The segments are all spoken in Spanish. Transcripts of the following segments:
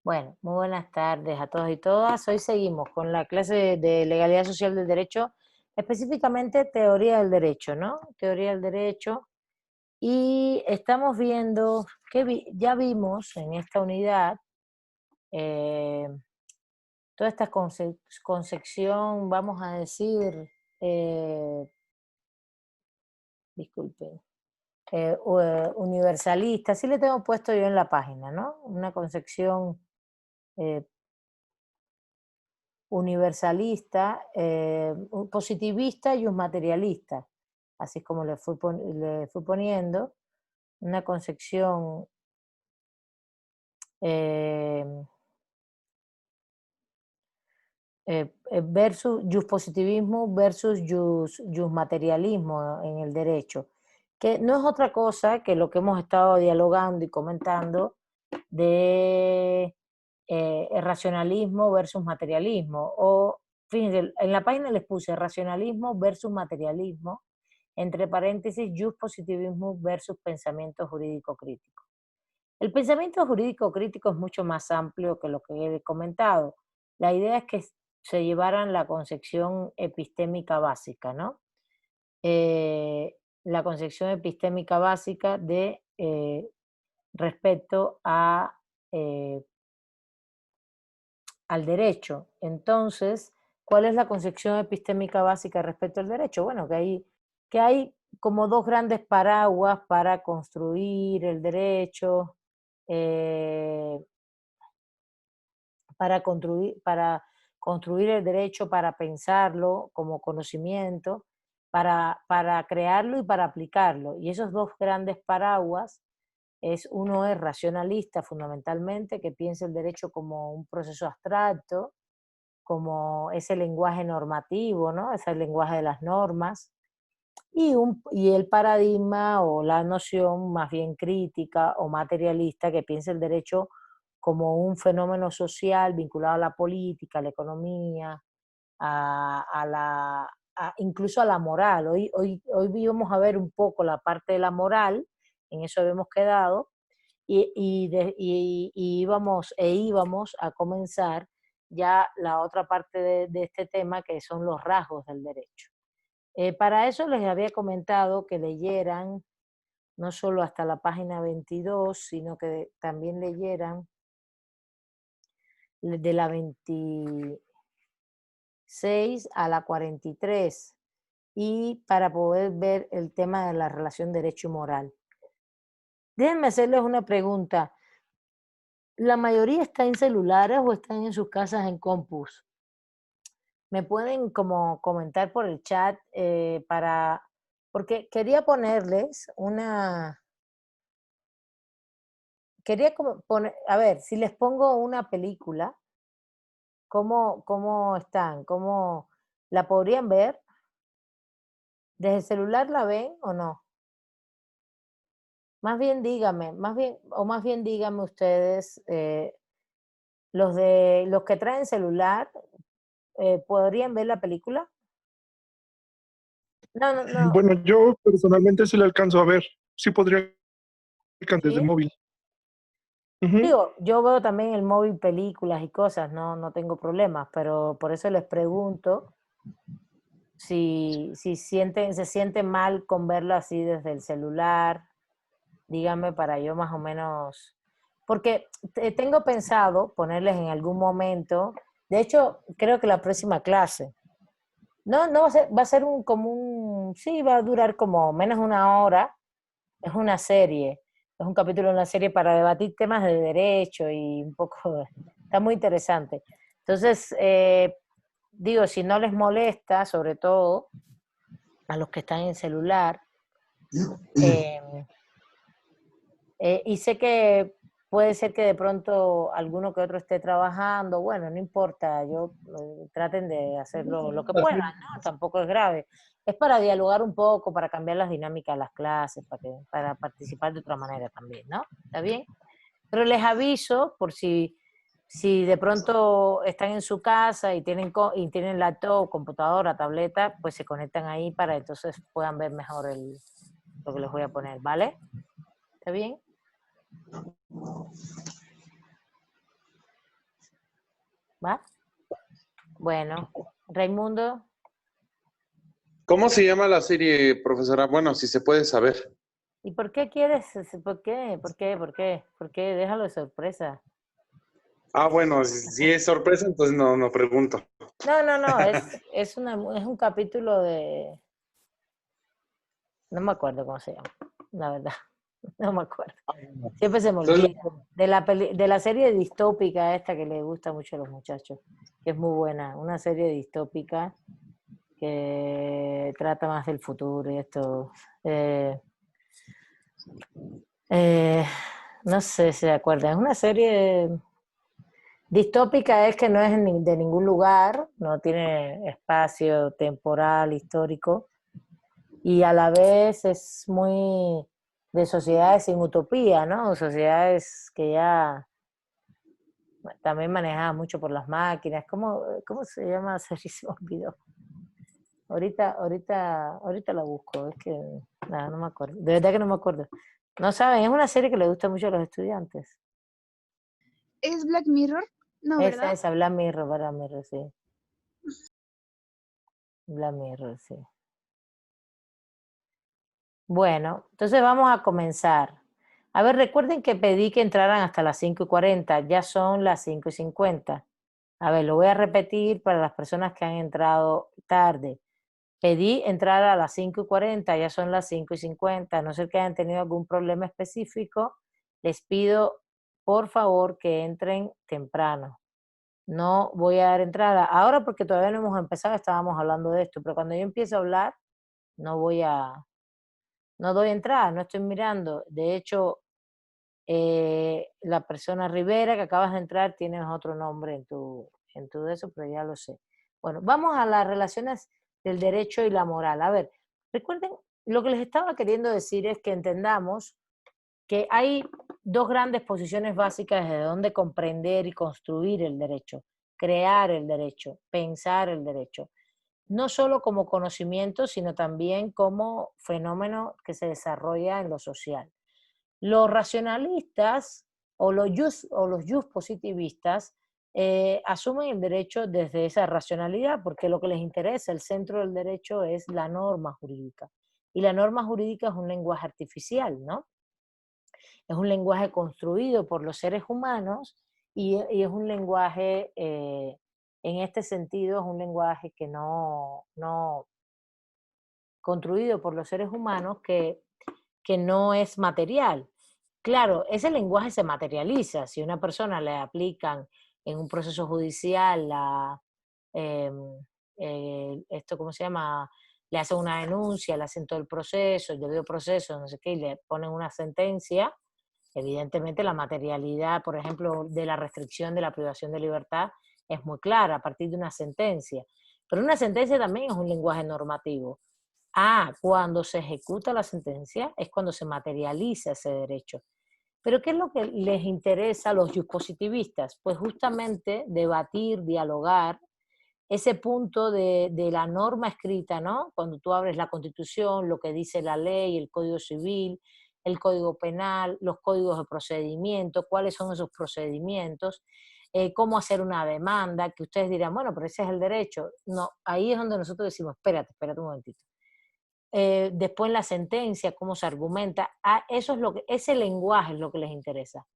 Bueno, muy buenas tardes a todos y todas. Hoy seguimos con la clase de legalidad social del derecho, específicamente teoría del derecho, ¿no? Teoría del derecho. Y estamos viendo, ya vimos en esta unidad eh, toda esta concepción, vamos a decir, eh, disculpen, universalista, así le tengo puesto yo en la página, ¿no? Una concepción eh, universalista, positivista y un materialista, así es como le fui poniendo, una concepción eh, versus positivismo versus materialismo en el derecho, que no es otra cosa que lo que hemos estado dialogando y comentando de racionalismo versus materialismo, o fíjense, en la página les puse racionalismo versus materialismo, entre paréntesis, positivismo versus pensamiento jurídico crítico. El pensamiento jurídico crítico es mucho más amplio que lo que he comentado. La idea es que se llevaran la concepción epistémica básica, ¿no? La concepción epistémica básica de respecto a, eh, al derecho. Entonces, ¿cuál es la concepción epistémica básica respecto al derecho? Bueno, que hay como dos grandes paraguas para construir el derecho, eh, para construir el derecho, para pensarlo como conocimiento, para crearlo y para aplicarlo. Y esos dos grandes paraguas uno es racionalista fundamentalmente, que piensa el derecho como un proceso abstracto, como ese lenguaje normativo, ¿no? Es el lenguaje de las normas, y el paradigma o la noción más bien crítica o materialista que piensa el derecho como un fenómeno social vinculado a la política, a la economía, incluso a la moral. Hoy vamos a ver un poco la parte de la moral, en eso habíamos quedado, íbamos a comenzar ya la otra parte de este tema, que son los rasgos del derecho. Para eso les había comentado que leyeran no solo hasta la página 22, sino que también leyeran de la 26 a la 43, y para poder ver el tema de la relación derecho y moral. Déjenme hacerles una pregunta. ¿La mayoría está en celulares o están en sus casas en compus? Me pueden como comentar por el chat porque quería ponerles a ver, si les pongo una película, ¿cómo están? ¿Cómo la podrían ver? ¿Desde el celular la ven o no? Más bien dígame, más bien díganme ustedes, los que traen celular, ¿podrían ver la película? No, no, no. Bueno, yo personalmente sí la alcanzo a ver. Sí podría alcanzar desde el ¿Sí? móvil. Ujú. Digo, yo veo también en el móvil películas y cosas, no tengo problemas, pero por eso les pregunto si se sienten mal con verlo así desde el celular, díganme para yo más o menos, porque tengo pensado ponerles en algún momento, de hecho, creo que la próxima clase, no va a ser sí, va a durar como menos de una hora, es una serie, es un capítulo de una serie para debatir temas de derecho y un poco, está muy interesante. Entonces, digo, si no les molesta, sobre todo a los que están en celular, eh, y sé que puede ser que de pronto alguno que otro esté trabajando, bueno, no importa, traten de hacerlo lo que puedan, ¿no? Tampoco es grave. Es para dialogar un poco, para cambiar las dinámicas de las clases, para participar de otra manera también, ¿no? ¿Está bien? Pero les aviso por si de pronto están en su casa y tienen laptop, computadora, tableta, pues se conectan ahí para entonces puedan ver mejor lo que les voy a poner, ¿vale? ¿Está bien? ¿va? Bueno, Raimundo, ¿Cómo se llama la serie, profesora? Bueno, si se puede saber. ¿y por qué quieres? ¿Por qué? ¿Por qué? ¿Por qué? ¿Por qué? Déjalo de sorpresa. Ah, bueno, si es sorpresa, entonces no pregunto. No, es un capítulo de... No me acuerdo cómo se llama, la verdad. No me acuerdo. Siempre se me olvida. De la serie distópica esta que le gusta mucho a los muchachos, que es muy buena. Una serie distópica que trata más del futuro y esto. Eh, no sé si se acuerdan. Es una serie distópica, es que no es de ningún lugar, no tiene espacio temporal, histórico, y a la vez es muy de sociedades sin utopía, ¿no? Sociedades que ya también manejadas mucho por las máquinas. ¿Cómo se llama? Se me olvidó. Ahorita la busco, es que nada, no me acuerdo. De verdad que no me acuerdo. No saben, es una serie que le gusta mucho a los estudiantes. ¿Es Black Mirror? No, ¿verdad? Esa, Black Mirror, sí. Black Mirror, sí. Bueno, entonces vamos a comenzar. A ver, recuerden que pedí que entraran hasta las 5:40, ya son las 5:50. A ver, lo voy a repetir para las personas que han entrado tarde. Pedí entrar a las 5:40, ya son las 5:50. A no ser que hayan tenido algún problema específico, les pido por favor que entren temprano. No voy a dar entrada ahora porque todavía no hemos empezado, estábamos hablando de esto, pero cuando yo empiezo a hablar, no no doy entrada, no estoy mirando. De hecho, la persona Rivera que acabas de entrar tienes otro nombre en tu de eso, pero ya lo sé. Bueno, vamos a las relaciones del derecho y la moral. A ver, recuerden, lo que les estaba queriendo decir es que entendamos que hay dos grandes posiciones básicas de dónde comprender y construir el derecho, crear el derecho, pensar el derecho. No solo como conocimiento, sino también como fenómeno que se desarrolla en lo social. Los racionalistas o los just positivistas asumen el derecho desde esa racionalidad, porque lo que les interesa, el centro del derecho, es la norma jurídica. Y la norma jurídica es un lenguaje artificial, ¿no? Es un lenguaje construido por los seres humanos y es un lenguaje, en este sentido, es un lenguaje que no construido por los seres humanos que no es material. Claro, ese lenguaje se materializa. Si a una persona le aplican en un proceso judicial eh, esto, ¿cómo se llama? Le hacen una denuncia, le hacen todo el proceso, el debido proceso, no sé qué, y le ponen una sentencia, evidentemente la materialidad, por ejemplo, de la restricción de la privación de libertad es muy clara a partir de una sentencia. Pero una sentencia también es un lenguaje normativo. Cuando se ejecuta la sentencia es cuando se materializa ese derecho. Pero ¿qué es lo que les interesa a los positivistas? Pues justamente debatir, dialogar ese punto de la norma escrita, ¿no? Cuando tú abres la Constitución, lo que dice la ley, el Código Civil, el Código Penal, los códigos de procedimiento, cuáles son esos procedimientos, cómo hacer una demanda, que ustedes dirán, bueno, pero ese es el derecho. No, ahí es donde nosotros decimos, espérate un momentito. Después la sentencia, cómo se argumenta, eso es ese lenguaje es lo que les interesa.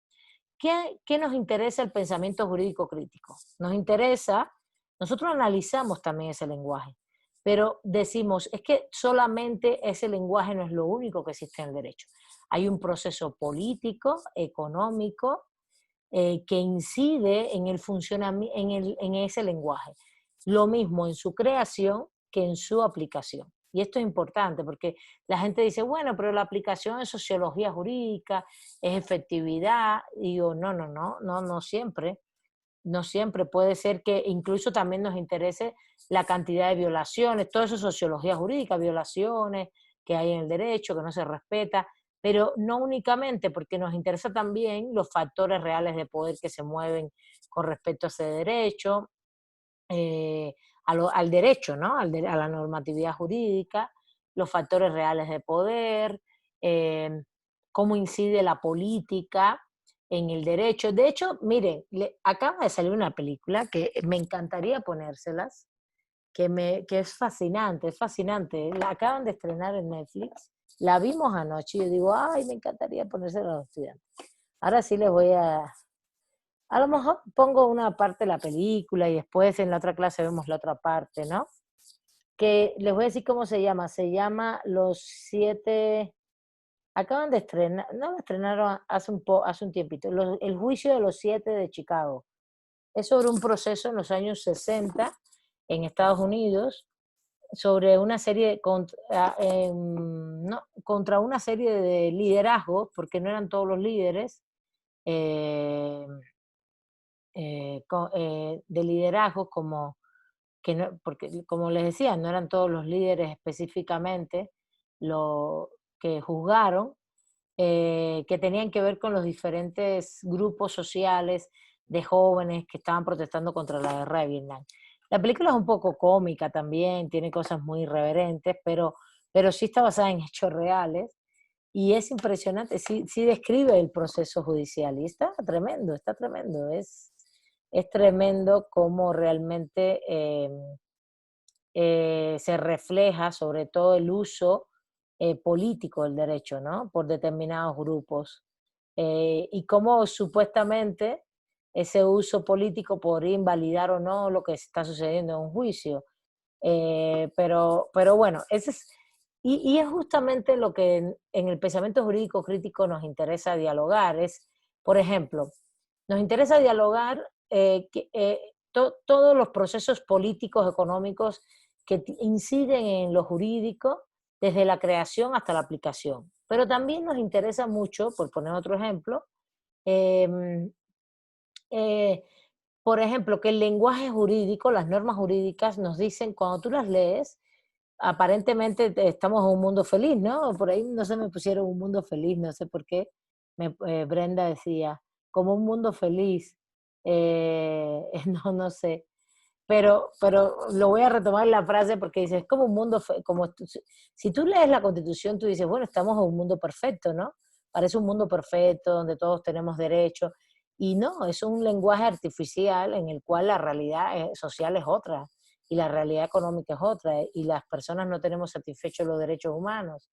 ¿Qué nos interesa el pensamiento jurídico crítico? Nos interesa, nosotros analizamos también ese lenguaje, pero decimos, es que solamente ese lenguaje no es lo único que existe en el derecho. Hay un proceso político, económico, que incide en el funcionamiento, en ese lenguaje. Lo mismo en su creación que en su aplicación. Y esto es importante porque la gente dice, bueno, pero la aplicación es sociología jurídica, es efectividad. Y digo, no siempre. No siempre. Puede ser que incluso también nos interese la cantidad de violaciones, todo eso es sociología jurídica, violaciones que hay en el derecho, que no se respeta, pero no únicamente, porque nos interesa también los factores reales de poder que se mueven con respecto a ese derecho, eh, al derecho, ¿no? A la normatividad jurídica, los factores reales de poder, cómo incide la política en el derecho. De hecho, miren, acaba de salir una película que me encantaría ponérselas, que es fascinante, es fascinante. La acaban de estrenar en Netflix, la vimos anoche y yo digo, ay, me encantaría ponérsela a los estudiantes. Ahora sí les voy a lo mejor pongo una parte de la película y después en la otra clase vemos la otra parte, ¿no? Que les voy a decir cómo se llama Los Siete, acaban de estrenar, no lo estrenaron hace un tiempito, El Juicio de los Siete de Chicago. Es sobre un proceso en los años 60 en Estados Unidos, sobre una serie contra una serie de liderazgos, porque no eran todos los líderes, eh, de liderazgos como que no, porque como les decía, no eran todos los líderes específicamente lo que juzgaron, que tenían que ver con los diferentes grupos sociales de jóvenes que estaban protestando contra la guerra de Vietnam. La película es un poco cómica también, tiene cosas muy irreverentes, pero sí está basada en hechos reales y es impresionante, sí, sí describe el proceso judicial y está tremendo, es tremendo cómo realmente se refleja sobre todo el uso político del derecho, ¿no? Por determinados grupos. Y cómo supuestamente ese uso político podría invalidar o no lo que está sucediendo en un juicio. Pero bueno, y es justamente lo que en el pensamiento jurídico crítico nos interesa dialogar. Es, por ejemplo, nos interesa dialogar todos los procesos políticos, económicos que inciden en lo jurídico desde la creación hasta la aplicación. Pero también nos interesa mucho, por poner otro ejemplo, eh, eh, por ejemplo, que el lenguaje jurídico, las normas jurídicas nos dicen, cuando tú las lees, aparentemente estamos en un mundo feliz, ¿no? Por ahí no se me pusieron un mundo feliz, no sé por qué. Brenda decía, como un mundo feliz. No, no sé. Pero lo voy a retomar la frase porque dice, es como un mundo, si tú lees la Constitución, tú dices, bueno, estamos en un mundo perfecto, ¿no? Parece un mundo perfecto donde todos tenemos derechos. Y no, es un lenguaje artificial en el cual la realidad social es otra y la realidad económica es otra y las personas no tenemos satisfechos los derechos humanos.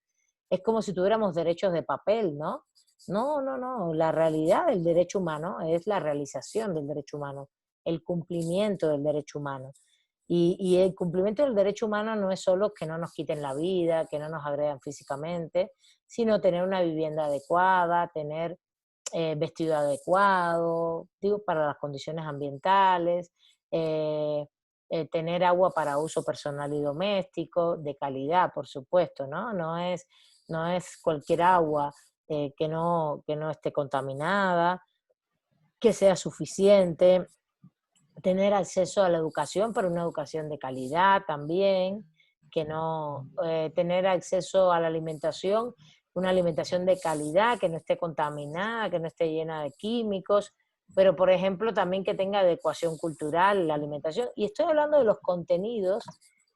Es como si tuviéramos derechos de papel, ¿no? No, no, no. La realidad del derecho humano es la realización del derecho humano, el cumplimiento del derecho humano. Y el cumplimiento del derecho humano no es solo que no nos quiten la vida, que no nos agredan físicamente, sino tener una vivienda adecuada, tener vestido adecuado, digo, para las condiciones ambientales, eh, tener agua para uso personal y doméstico, de calidad, por supuesto, ¿no? No es cualquier agua que no esté contaminada, que sea suficiente, tener acceso a la educación, pero una educación de calidad también, que no tener acceso a la alimentación, una alimentación de calidad, que no esté contaminada, que no esté llena de químicos, pero por ejemplo también que tenga adecuación cultural la alimentación. Y estoy hablando de los contenidos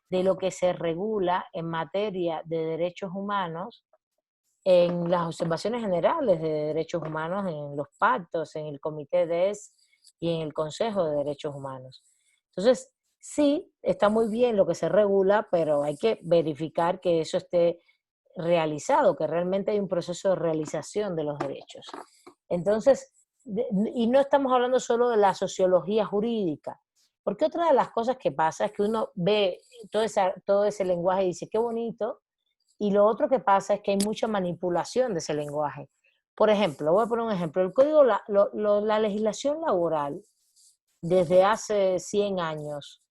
de lo que se regula en materia de derechos humanos en las observaciones generales de derechos humanos, en los pactos, en el Comité DES y en el Consejo de Derechos Humanos. Entonces, sí, está muy bien lo que se regula, pero hay que verificar que eso esté realizado, que realmente hay un proceso de realización de los derechos. Entonces, y no estamos hablando solo de la sociología jurídica, porque otra de las cosas que pasa es que uno ve todo ese lenguaje y dice, qué bonito, y lo otro que pasa es que hay mucha manipulación de ese lenguaje. Por ejemplo, voy a poner un ejemplo, el código, la legislación laboral desde hace 100 años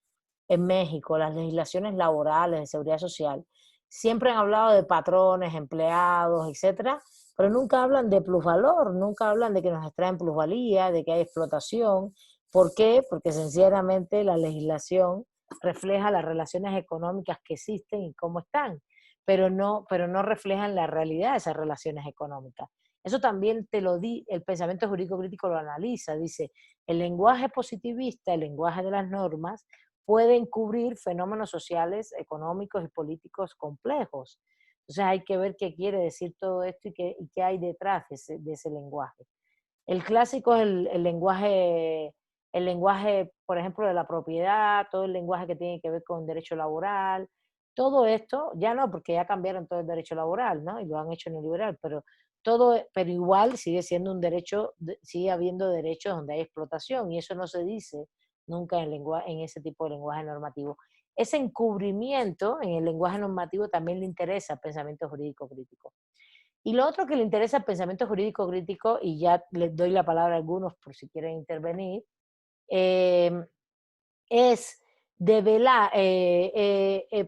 en México, las legislaciones laborales de seguridad social, siempre han hablado de patrones, empleados, etcétera, pero nunca hablan de plusvalor, nunca hablan de que nos extraen plusvalía, de que hay explotación. ¿Por qué? Porque sinceramente la legislación refleja las relaciones económicas que existen y cómo están, pero no reflejan la realidad de esas relaciones económicas. Eso también el pensamiento jurídico crítico lo analiza, dice, el lenguaje positivista, el lenguaje de las normas, pueden cubrir fenómenos sociales, económicos y políticos complejos. Entonces hay que ver qué quiere decir todo esto y qué hay detrás de ese lenguaje. El clásico es el lenguaje, por ejemplo, de la propiedad, todo el lenguaje que tiene que ver con derecho laboral, todo esto, ya no, porque ya cambiaron todo el derecho laboral, ¿no? Y lo han hecho neoliberal, pero igual sigue siendo un derecho, sigue habiendo derechos donde hay explotación, y eso no se dice nunca en ese tipo de lenguaje normativo. Ese encubrimiento en el lenguaje normativo también le interesa al pensamiento jurídico crítico. Y lo otro que le interesa al pensamiento jurídico crítico, y ya les doy la palabra a algunos por si quieren intervenir, eh, es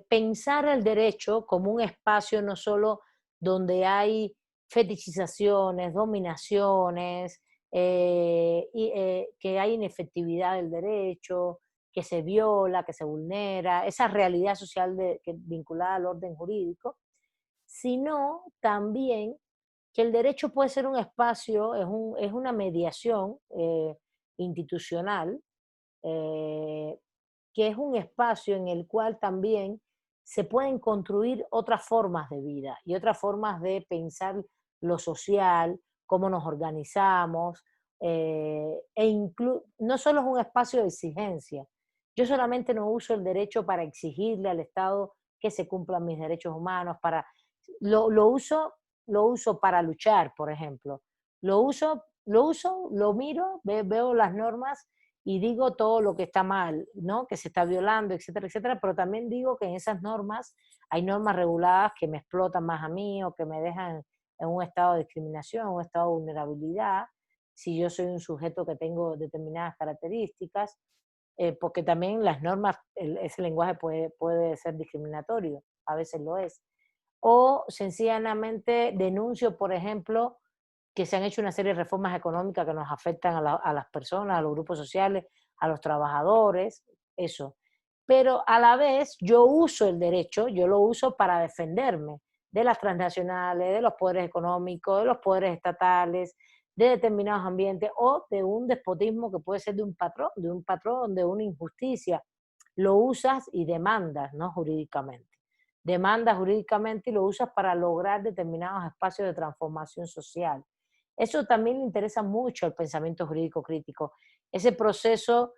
pensar el derecho como un espacio no solo donde hay fetichizaciones, dominaciones, que hay inefectividad del derecho, que se viola, que se vulnera, esa realidad social vinculada al orden jurídico, sino también que el derecho puede ser un espacio, es una mediación institucional, eh, que es un espacio en el cual también se pueden construir otras formas de vida y otras formas de pensar lo social, cómo nos organizamos, no solo es un espacio de exigencia. Yo solamente no uso el derecho para exigirle al Estado que se cumplan mis derechos humanos, lo uso para luchar, por ejemplo. Lo miro, veo las normas y digo todo lo que está mal, ¿no? Que se está violando, etcétera, etcétera, pero también digo que en esas normas hay normas reguladas que me explotan más a mí o que me dejan en un estado de discriminación, en un estado de vulnerabilidad, si yo soy un sujeto que tengo determinadas características, porque también las normas, ese lenguaje puede ser discriminatorio, a veces lo es. O sencillamente denuncio, por ejemplo, que se han hecho una serie de reformas económicas que nos afectan a las personas, a los grupos sociales, a los trabajadores, eso. Pero a la vez yo uso el derecho, yo lo uso para defenderme de las transnacionales, de los poderes económicos, de los poderes estatales, de determinados ambientes o de un despotismo que puede ser de una injusticia. Lo usas y demandas, ¿no? Jurídicamente. Demandas jurídicamente y lo usas para lograr determinados espacios de transformación social. Eso también le interesa mucho al pensamiento jurídico crítico. Ese proceso,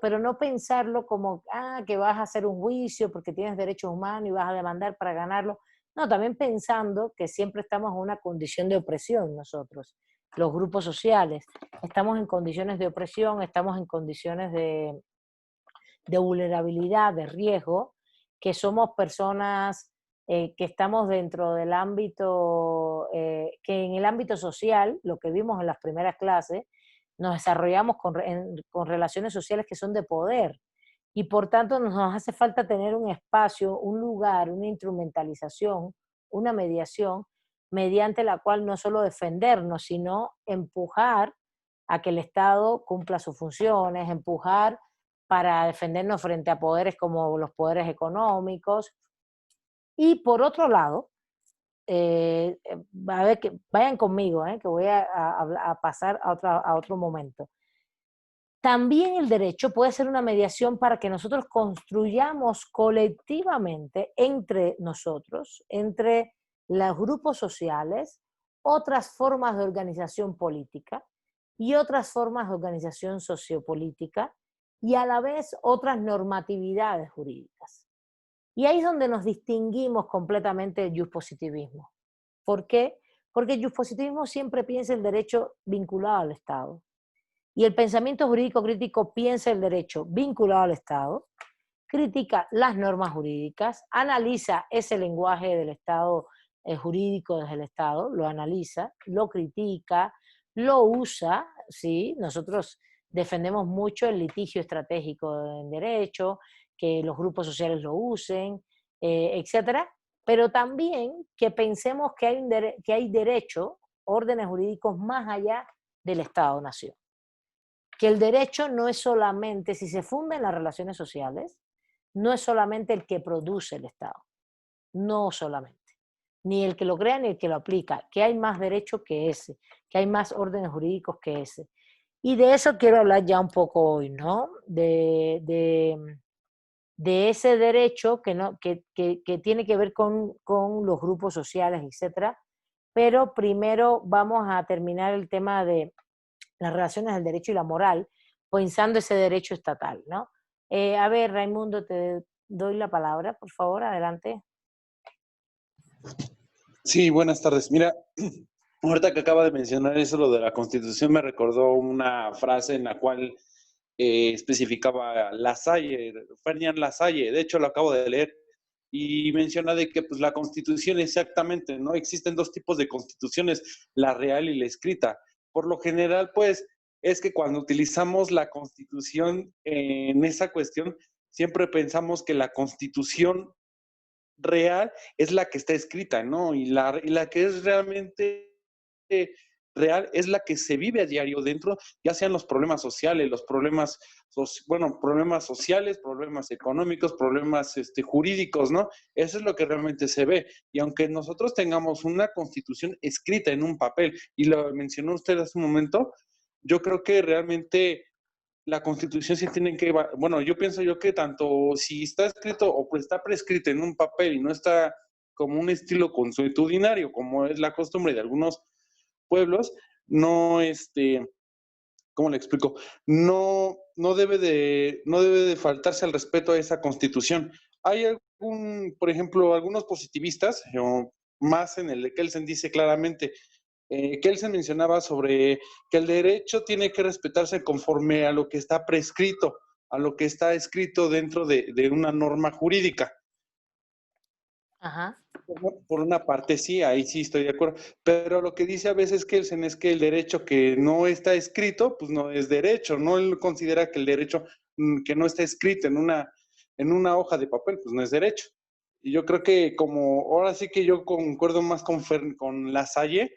pero no pensarlo como que vas a hacer un juicio porque tienes derechos humanos y vas a demandar para ganarlo. No, también pensando que siempre estamos en una condición de opresión nosotros, los grupos sociales. Estamos en condiciones de opresión, estamos en condiciones de vulnerabilidad, de riesgo, que somos personas que estamos dentro del ámbito, que en el ámbito social, lo que vimos en las primeras clases, nos desarrollamos con relaciones sociales que son de poder. Y por tanto nos hace falta tener un espacio, un lugar, una instrumentalización, una mediación, mediante la cual no solo defendernos, sino empujar a que el Estado cumpla sus funciones, empujar para defendernos frente a poderes como los poderes económicos. Y por otro lado, a ver, que vayan conmigo, que voy a pasar a otro momento. También el derecho puede ser una mediación para que nosotros construyamos colectivamente entre nosotros, entre los grupos sociales, otras formas de organización política y otras formas de organización sociopolítica y a la vez otras normatividades jurídicas. Y ahí es donde nos distinguimos completamente del positivismo. ¿Por qué? Porque el positivismo siempre piensa el derecho vinculado al Estado. Y el pensamiento jurídico crítico piensa el derecho vinculado al Estado, critica las normas jurídicas, analiza ese lenguaje del Estado jurídico desde el Estado, lo analiza, lo critica, lo usa, ¿sí? Nosotros defendemos mucho el litigio estratégico en derecho, que los grupos sociales lo usen, etcétera, pero también que pensemos que hay derecho, órdenes jurídicos más allá del Estado-nación. Que el derecho no es solamente, si se funda en las relaciones sociales, no es solamente el que produce el Estado, no solamente, ni el que lo crea ni el que lo aplica, que hay más derecho que ese, que hay más órdenes jurídicos que ese. Y de eso quiero hablar ya un poco hoy, ¿no? De ese derecho que tiene que ver con los grupos sociales, etcétera. Pero primero vamos a terminar el tema de las relaciones del derecho y la moral, pensando ese derecho estatal, ¿no? A ver, Raimundo, te doy la palabra, por favor, adelante. Sí, buenas tardes. Mira, ahorita que acaba de mencionar eso, lo de la Constitución, me recordó una frase en la cual especificaba Lasalle, Ferdinand Lasalle, de hecho lo acabo de leer, y menciona de que pues la Constitución exactamente, ¿no? Existen dos tipos de constituciones, la real y la escrita. Por lo general, pues, es que cuando utilizamos la Constitución en esa cuestión, siempre pensamos que la Constitución real es la que está escrita, ¿no? Y la que es realmente real es la que se vive a diario dentro, ya sean los problemas sociales, los problemas, problemas sociales, problemas económicos, problemas jurídicos, ¿no? Eso es lo que realmente se ve. Y aunque nosotros tengamos una constitución escrita en un papel, y lo mencionó usted hace un momento, yo creo que realmente la Constitución sí tiene que, bueno, yo pienso yo que tanto si está escrito o pues está prescrito en un papel y no está como un estilo consuetudinario, como es la costumbre de algunos pueblos, no, ¿cómo le explico? No debe de faltarse al respeto a esa Constitución. Hay por ejemplo, algunos positivistas, o más en el de Kelsen dice claramente, Kelsen mencionaba sobre que el derecho tiene que respetarse conforme a lo que está prescrito, a lo que está escrito dentro de una norma jurídica. Ajá. Por una parte sí, ahí sí estoy de acuerdo, pero lo que dice a veces Kelsen es que el derecho que no está escrito, pues no es derecho, no él considera que el derecho que no está escrito en una hoja de papel, pues no es derecho. Y yo creo que como, ahora sí que yo concuerdo más con Lasalle,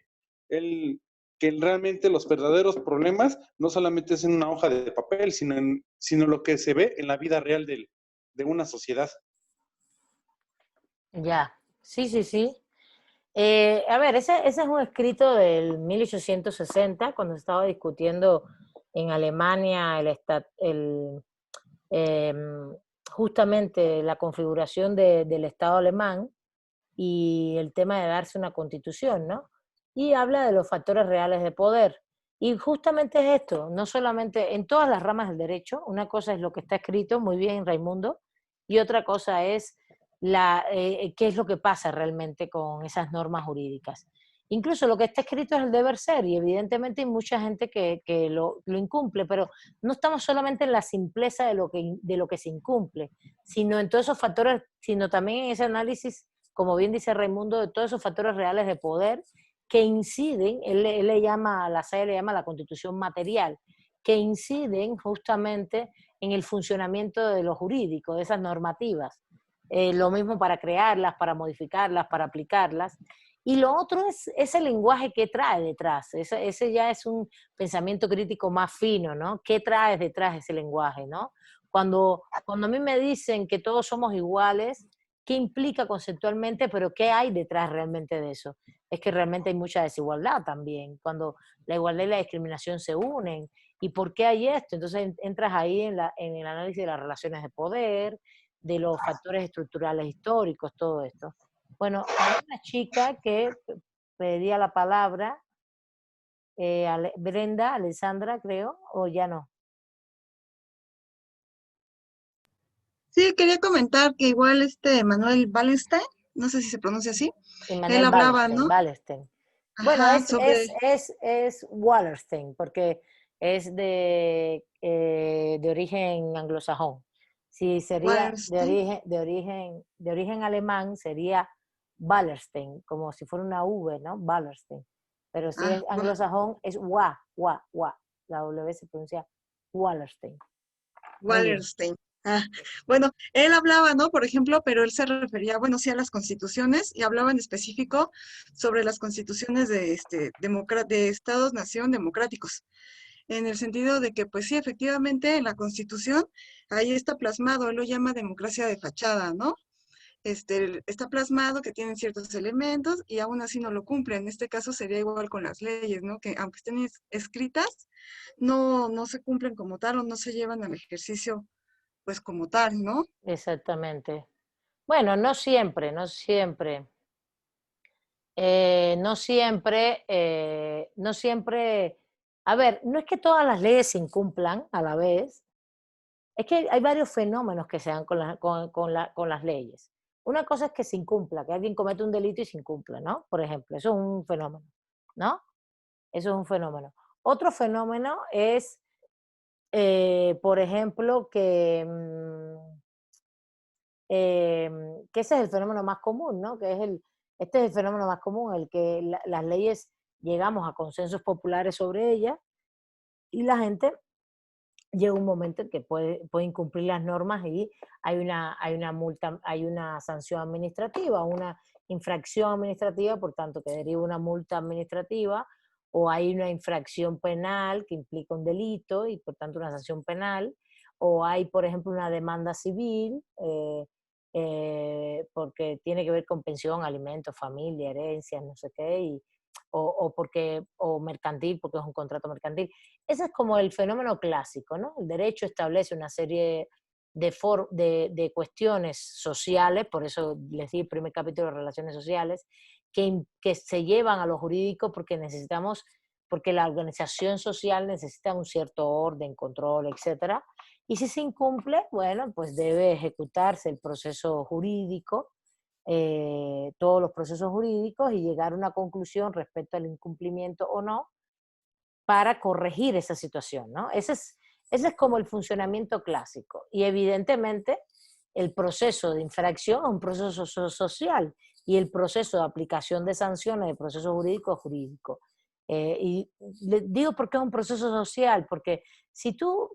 que realmente los verdaderos problemas no solamente es en una hoja de papel, sino lo que se ve en la vida real de una sociedad. Ya, sí, sí, sí. A ver, ese es un escrito del 1860, cuando se estaba discutiendo en Alemania em, justamente la configuración del Estado alemán y el tema de darse una constitución, ¿no? Y habla de los factores reales de poder. Y justamente es esto, no solamente en todas las ramas del derecho, una cosa es lo que está escrito, muy bien, Raimundo, y otra cosa es qué es lo que pasa realmente con esas normas jurídicas. Incluso lo que está escrito es el deber ser, y evidentemente hay mucha gente que lo incumple, pero no estamos solamente en la simpleza de lo que se incumple, sino en todos esos factores, sino también en ese análisis, como bien dice Raimundo, de todos esos factores reales de poder que inciden, él le llama, a la SAE le llama la constitución material, que inciden justamente en el funcionamiento de lo jurídico, de esas normativas. Lo mismo para crearlas, para modificarlas, para aplicarlas. Y lo otro es ese lenguaje que trae detrás. Ese ya es un pensamiento crítico más fino, ¿no? ¿Qué trae detrás de ese lenguaje, ¿no? Cuando a mí me dicen que todos somos iguales, ¿qué implica conceptualmente, pero qué hay detrás realmente de eso? Es que realmente hay mucha desigualdad también, cuando la igualdad y la discriminación se unen. ¿Y por qué hay esto? Entonces entras ahí en el análisis de las relaciones de poder, de los factores estructurales históricos, todo esto. Bueno, hay una chica que pedía la palabra, Brenda, Alessandra, creo, o ya no. Sí, quería comentar que igual Manuel Wallenstein, no sé si se pronuncia así, él Emmanuel hablaba, ¿no? Wallerstein. Bueno, Ajá, es Wallerstein, porque es de origen anglosajón. Si sería Wallenstein. de origen alemán, sería Wallerstein, como si fuera una V, ¿no? Wallerstein. Pero si es anglosajón, es wa. La W se pronuncia Wallerstein. Muy bien. Wallerstein. Ah, bueno, él hablaba, ¿no? Por ejemplo, pero él se refería, bueno, sí a las constituciones y hablaba en específico sobre las constituciones de estados-nación democráticos, en el sentido de que, pues sí, efectivamente, en la Constitución ahí está plasmado, él lo llama democracia de fachada, ¿no? Está plasmado que tienen ciertos elementos y aún así no lo cumplen. En este caso sería igual con las leyes, ¿no? Que aunque estén escritas, no se cumplen como tal o no se llevan al ejercicio, pues como tal, ¿no? Exactamente. Bueno, no siempre, no siempre. No siempre A ver, no es que todas las leyes se incumplan a la vez, es que hay varios fenómenos que se dan con las leyes. Una cosa es que se incumpla, que alguien comete un delito y se incumpla, ¿no? Por ejemplo, eso es un fenómeno, ¿no? Eso es un fenómeno. Otro fenómeno es, por ejemplo, que ese es el fenómeno más común, ¿no? Este es el fenómeno más común, el que las leyes llegamos a consensos populares sobre ellas y la gente llega un momento en que puede incumplir las normas y hay una multa, hay una sanción administrativa, una infracción administrativa, por tanto que deriva una multa administrativa, o hay una infracción penal que implica un delito y por tanto una sanción penal, o hay, por ejemplo, una demanda civil porque tiene que ver con pensión, alimentos, familia, herencias, no sé qué, o mercantil, porque es un contrato mercantil. Ese es como el fenómeno clásico, ¿no? El derecho establece una serie de cuestiones sociales, por eso les di el primer capítulo de relaciones sociales, que se llevan a lo jurídico porque la organización social necesita un cierto orden, control, etcétera. Y si se incumple, bueno, pues debe ejecutarse el proceso jurídico, todos los procesos jurídicos y llegar a una conclusión respecto al incumplimiento o no para corregir esa situación, ¿no? Ese es como el funcionamiento clásico. Y evidentemente el proceso de infracción es un proceso social y el proceso de aplicación de sanciones, el proceso jurídico es jurídico. Y le digo por qué es un proceso social, porque si tú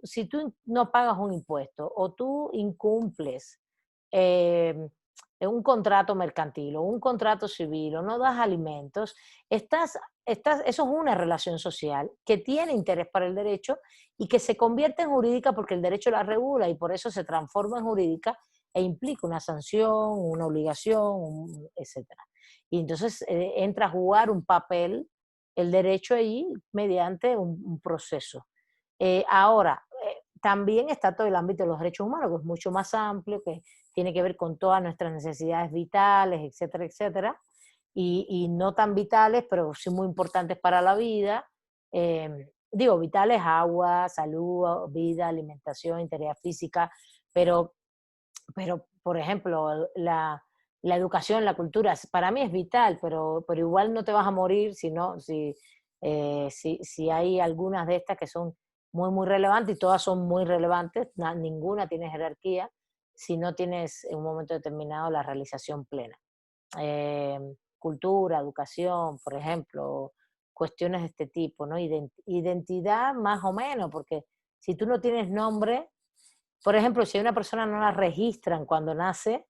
no pagas un impuesto o tú incumples eh, un contrato mercantil o un contrato civil o no das alimentos, eso es una relación social que tiene interés para el derecho y que se convierte en jurídica porque el derecho la regula y por eso se transforma en jurídica e implica una sanción, una obligación, etc. Y entonces entra a jugar un papel el derecho ahí mediante un proceso. Ahora, también está todo el ámbito de los derechos humanos, que es mucho más amplio, que tiene que ver con todas nuestras necesidades vitales, etcétera, etcétera, y no tan vitales, pero sí muy importantes para la vida. Digo, vitales, agua, salud, vida, alimentación, integridad física, pero por ejemplo, la educación, la cultura, para mí es vital, pero igual no te vas a morir si hay algunas de estas que son muy relevantes y todas son muy relevantes, ninguna tiene jerarquía si no tienes en un momento determinado la realización plena. Eh, Cultura, educación, por ejemplo, cuestiones de este tipo, ¿no? Identidad más o menos, porque si tú no tienes nombre, por ejemplo, si a una persona no la registran cuando nace,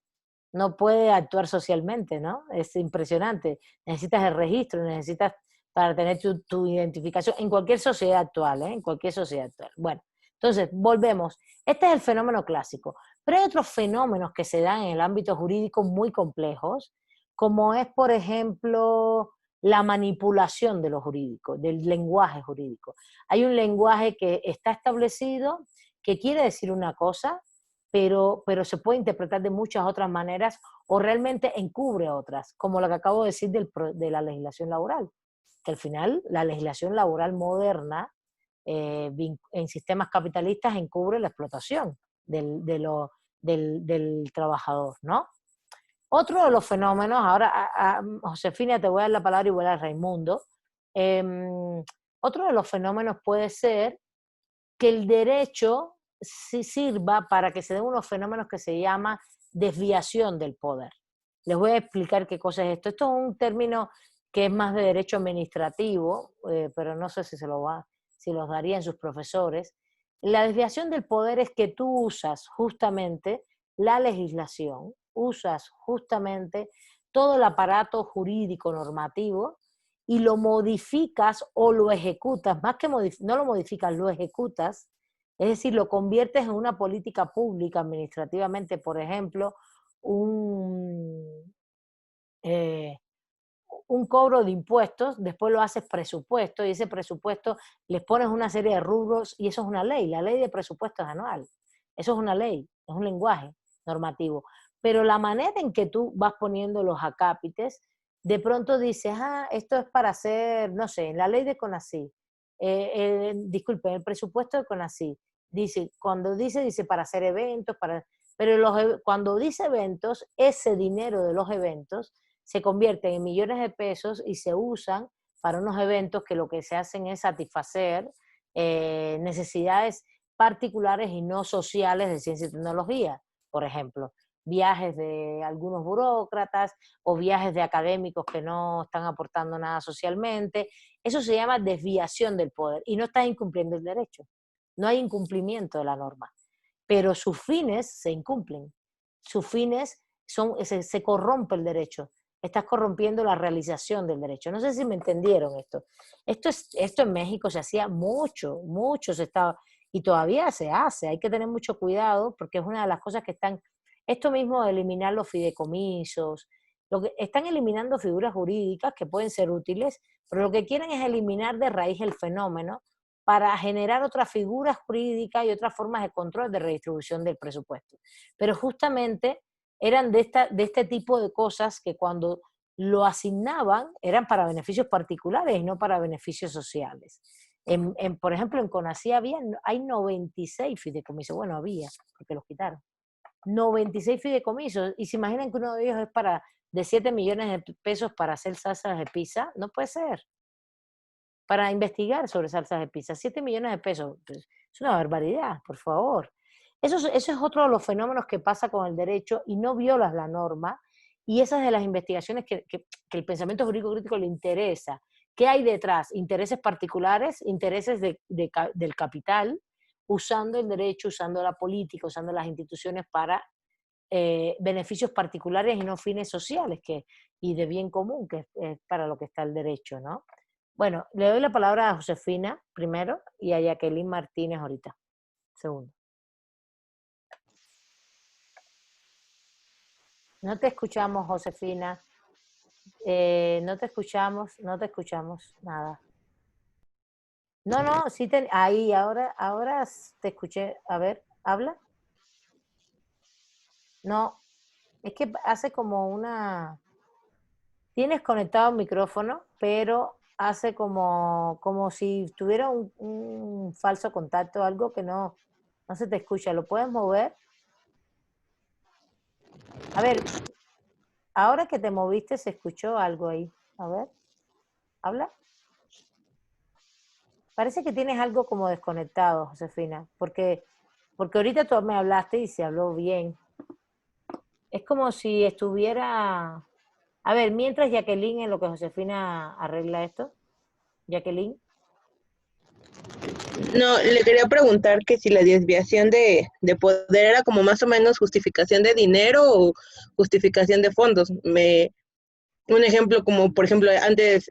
no puede actuar socialmente, ¿no? Es impresionante. Necesitas el registro, necesitas para tener tu identificación en cualquier sociedad actual, ¿eh? En cualquier sociedad actual. Bueno, entonces, volvemos. Este es el fenómeno clásico. Pero hay otros fenómenos que se dan en el ámbito jurídico muy complejos, como es, por ejemplo, la manipulación de lo jurídico, del lenguaje jurídico. Hay un lenguaje que está establecido, que quiere decir una cosa, pero se puede interpretar de muchas otras maneras o realmente encubre otras, como lo que acabo de decir de la legislación laboral, que al final la legislación laboral moderna en sistemas capitalistas encubre la explotación del trabajador, ¿no? Otro de los fenómenos, ahora Josefina te voy a dar la palabra y voy a Raimundo, otro de los fenómenos puede ser que el derecho sirva para que se den unos fenómenos que se llama desviación del poder. Les voy a explicar qué cosa es esto. Esto es un término que es más de derecho administrativo, pero no sé si los darían sus profesores. La desviación del poder es que tú usas justamente la legislación, usas justamente todo el aparato jurídico normativo y lo modificas o lo ejecutas, más que no lo modificas, lo ejecutas, es decir, lo conviertes en una política pública administrativamente, por ejemplo, eh, un cobro de impuestos, después lo haces presupuesto y ese presupuesto les pones una serie de rubros y eso es una ley, la ley de presupuestos anual, eso es una ley, es un lenguaje normativo, pero la manera en que tú vas poniendo los acápites, de pronto dices, esto es para hacer, no sé, en la ley de CONACYT, disculpen, el presupuesto de CONACYT dice, cuando dice para hacer eventos, pero cuando dice eventos, ese dinero de los eventos se convierte en millones de pesos y se usan para unos eventos que lo que se hacen es satisfacer necesidades particulares y no sociales de ciencia y tecnología. Por ejemplo, viajes de algunos burócratas o viajes de académicos que no están aportando nada socialmente. Eso se llama desviación del poder y no estás incumpliendo el derecho. No hay incumplimiento de la norma, pero sus fines se incumplen. Sus fines se corrompe el derecho. Estás corrompiendo la realización del derecho. No sé si me entendieron esto. Esto en México se hacía mucho se estaba, y todavía se hace. Hay que tener mucho cuidado porque es una de las cosas que están, esto mismo de eliminar los fideicomisos, están eliminando figuras jurídicas que pueden ser útiles, pero lo que quieren es eliminar de raíz el fenómeno para generar otras figuras jurídicas y otras formas de control de redistribución del presupuesto. Pero justamente eran de este tipo de cosas que cuando lo asignaban eran para beneficios particulares y no para beneficios sociales. Por ejemplo, en CONACYT hay 96 fideicomisos. Bueno, había, porque los quitaron. 96 fideicomisos. Y se imaginan que uno de ellos es de 7 millones de pesos para hacer salsas de pizza. No puede ser. Para investigar sobre salsas de pizza. 7 millones de pesos. Pues, es una barbaridad, por favor. Eso es otro de los fenómenos que pasa con el derecho y no violas la norma. Y esas de las investigaciones que el pensamiento jurídico crítico le interesa. ¿Qué hay detrás? Intereses particulares, intereses del capital, usando el derecho, usando la política, usando las instituciones para beneficios particulares y no fines sociales y de bien común, que es para lo que está el derecho, ¿no? Bueno, le doy la palabra a Josefina primero y a Jacqueline Martínez ahorita, segundo. No te escuchamos, Josefina. No te escuchamos, nada. No, sí, ahí, ahora te escuché. A ver, ¿habla? No, es que hace como Tienes conectado el micrófono, pero hace como si tuviera un falso contacto, algo que no se te escucha. ¿Lo puedes mover? A ver, ahora que te moviste se escuchó algo ahí. A ver, ¿habla? Parece que tienes algo como desconectado, Josefina, porque ahorita tú me hablaste y se habló bien. Es como si estuviera... A ver, mientras Jacqueline, en lo que Josefina arregla esto. Jacqueline. No, le quería preguntar que si la desviación de poder era como más o menos justificación de dinero o justificación de fondos. Un ejemplo como, por ejemplo, antes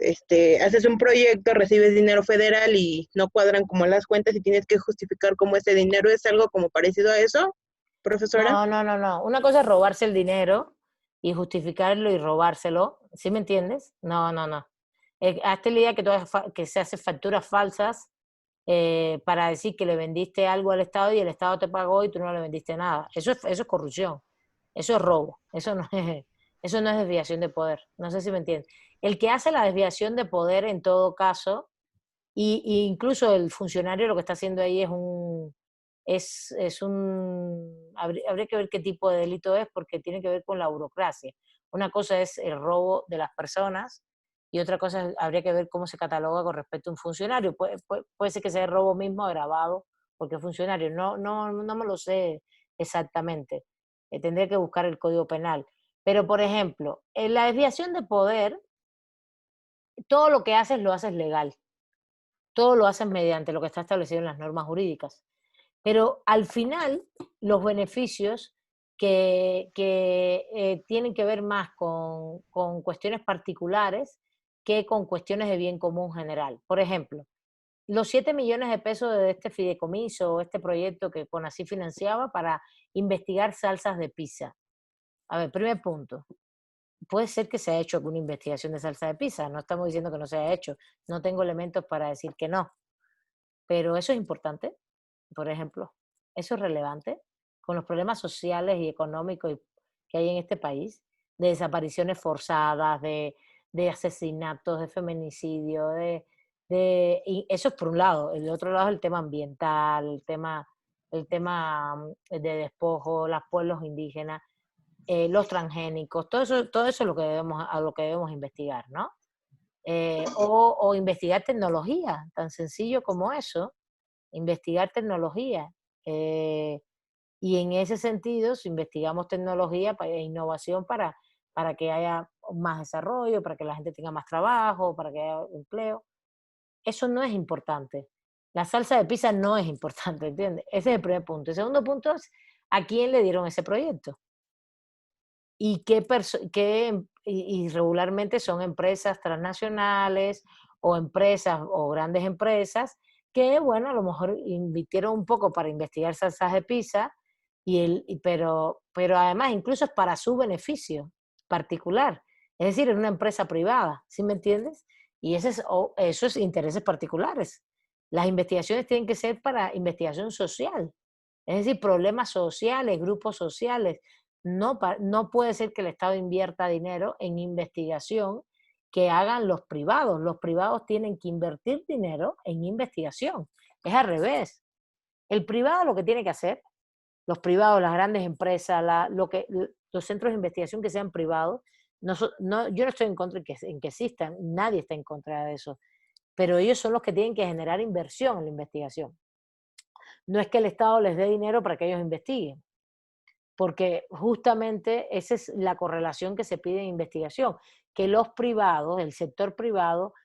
haces un proyecto, recibes dinero federal y no cuadran como las cuentas y tienes que justificar cómo ese dinero es algo como parecido a eso, profesora. No. Una cosa es robarse el dinero y justificarlo y robárselo. ¿Sí me entiendes? No. Hazte la idea que se hacen facturas falsas para decir que le vendiste algo al Estado y el Estado te pagó y tú no le vendiste nada. Eso es corrupción. Eso es robo. Eso no es desviación de poder. No sé si me entiendes. El que hace la desviación de poder en todo caso, y incluso el funcionario lo que está haciendo ahí habría que ver qué tipo de delito es porque tiene que ver con la burocracia. Una cosa es el robo de las personas y otra cosa habría que ver cómo se cataloga con respecto a un funcionario. Puede ser que sea el robo mismo agravado porque es funcionario. No me lo sé exactamente. Tendría que buscar el Código Penal. Pero, por ejemplo, en la desviación de poder, todo lo que haces lo haces legal. Todo lo haces mediante lo que está establecido en las normas jurídicas. Pero al final, los beneficios que tienen que ver más con cuestiones particulares que con cuestiones de bien común general. Por ejemplo, los 7 millones de pesos de este fideicomiso o este proyecto que CONACYT financiaba para investigar salsas de pizza. A ver, primer punto. Puede ser que se haya hecho alguna investigación de salsa de pizza. No estamos diciendo que no se haya hecho. No tengo elementos para decir que no. Pero eso es importante. Por ejemplo, eso es relevante con los problemas sociales y económicos que hay en este país, de desapariciones forzadas, de asesinatos, de feminicidio, de y eso es por un lado. El otro lado es el tema ambiental, el tema de despojo, los pueblos indígenas, los transgénicos, todo eso es lo que a lo que debemos investigar, ¿no? O investigar tecnología, tan sencillo como eso, investigar tecnología. Y en ese sentido, si investigamos tecnología e innovación para que haya más desarrollo, para que la gente tenga más trabajo, para que haya empleo, eso no es importante. La salsa de pizza no es importante, ¿entiendes? Ese es el primer punto. El segundo punto es, ¿a quién le dieron ese proyecto? Y y regularmente son empresas transnacionales o empresas o grandes empresas que, bueno, a lo mejor invirtieron un poco para investigar salsas de pizza, pero además incluso es para su beneficio particular. Es decir, es una empresa privada, ¿sí me entiendes? Y eso es intereses particulares. Las investigaciones tienen que ser para investigación social, es decir, problemas sociales, grupos sociales. No puede ser que el Estado invierta dinero en investigación que hagan los privados. Los privados tienen que invertir dinero en investigación. Es al revés. El privado lo que tiene que hacer, los privados, las grandes empresas, los centros de investigación que sean privados, yo no estoy en contra en que existan, nadie está en contra de eso, pero ellos son los que tienen que generar inversión en la investigación. No es que el Estado les dé dinero para que ellos investiguen, porque justamente esa es la correlación que se pide en investigación, que los privados, el sector privado,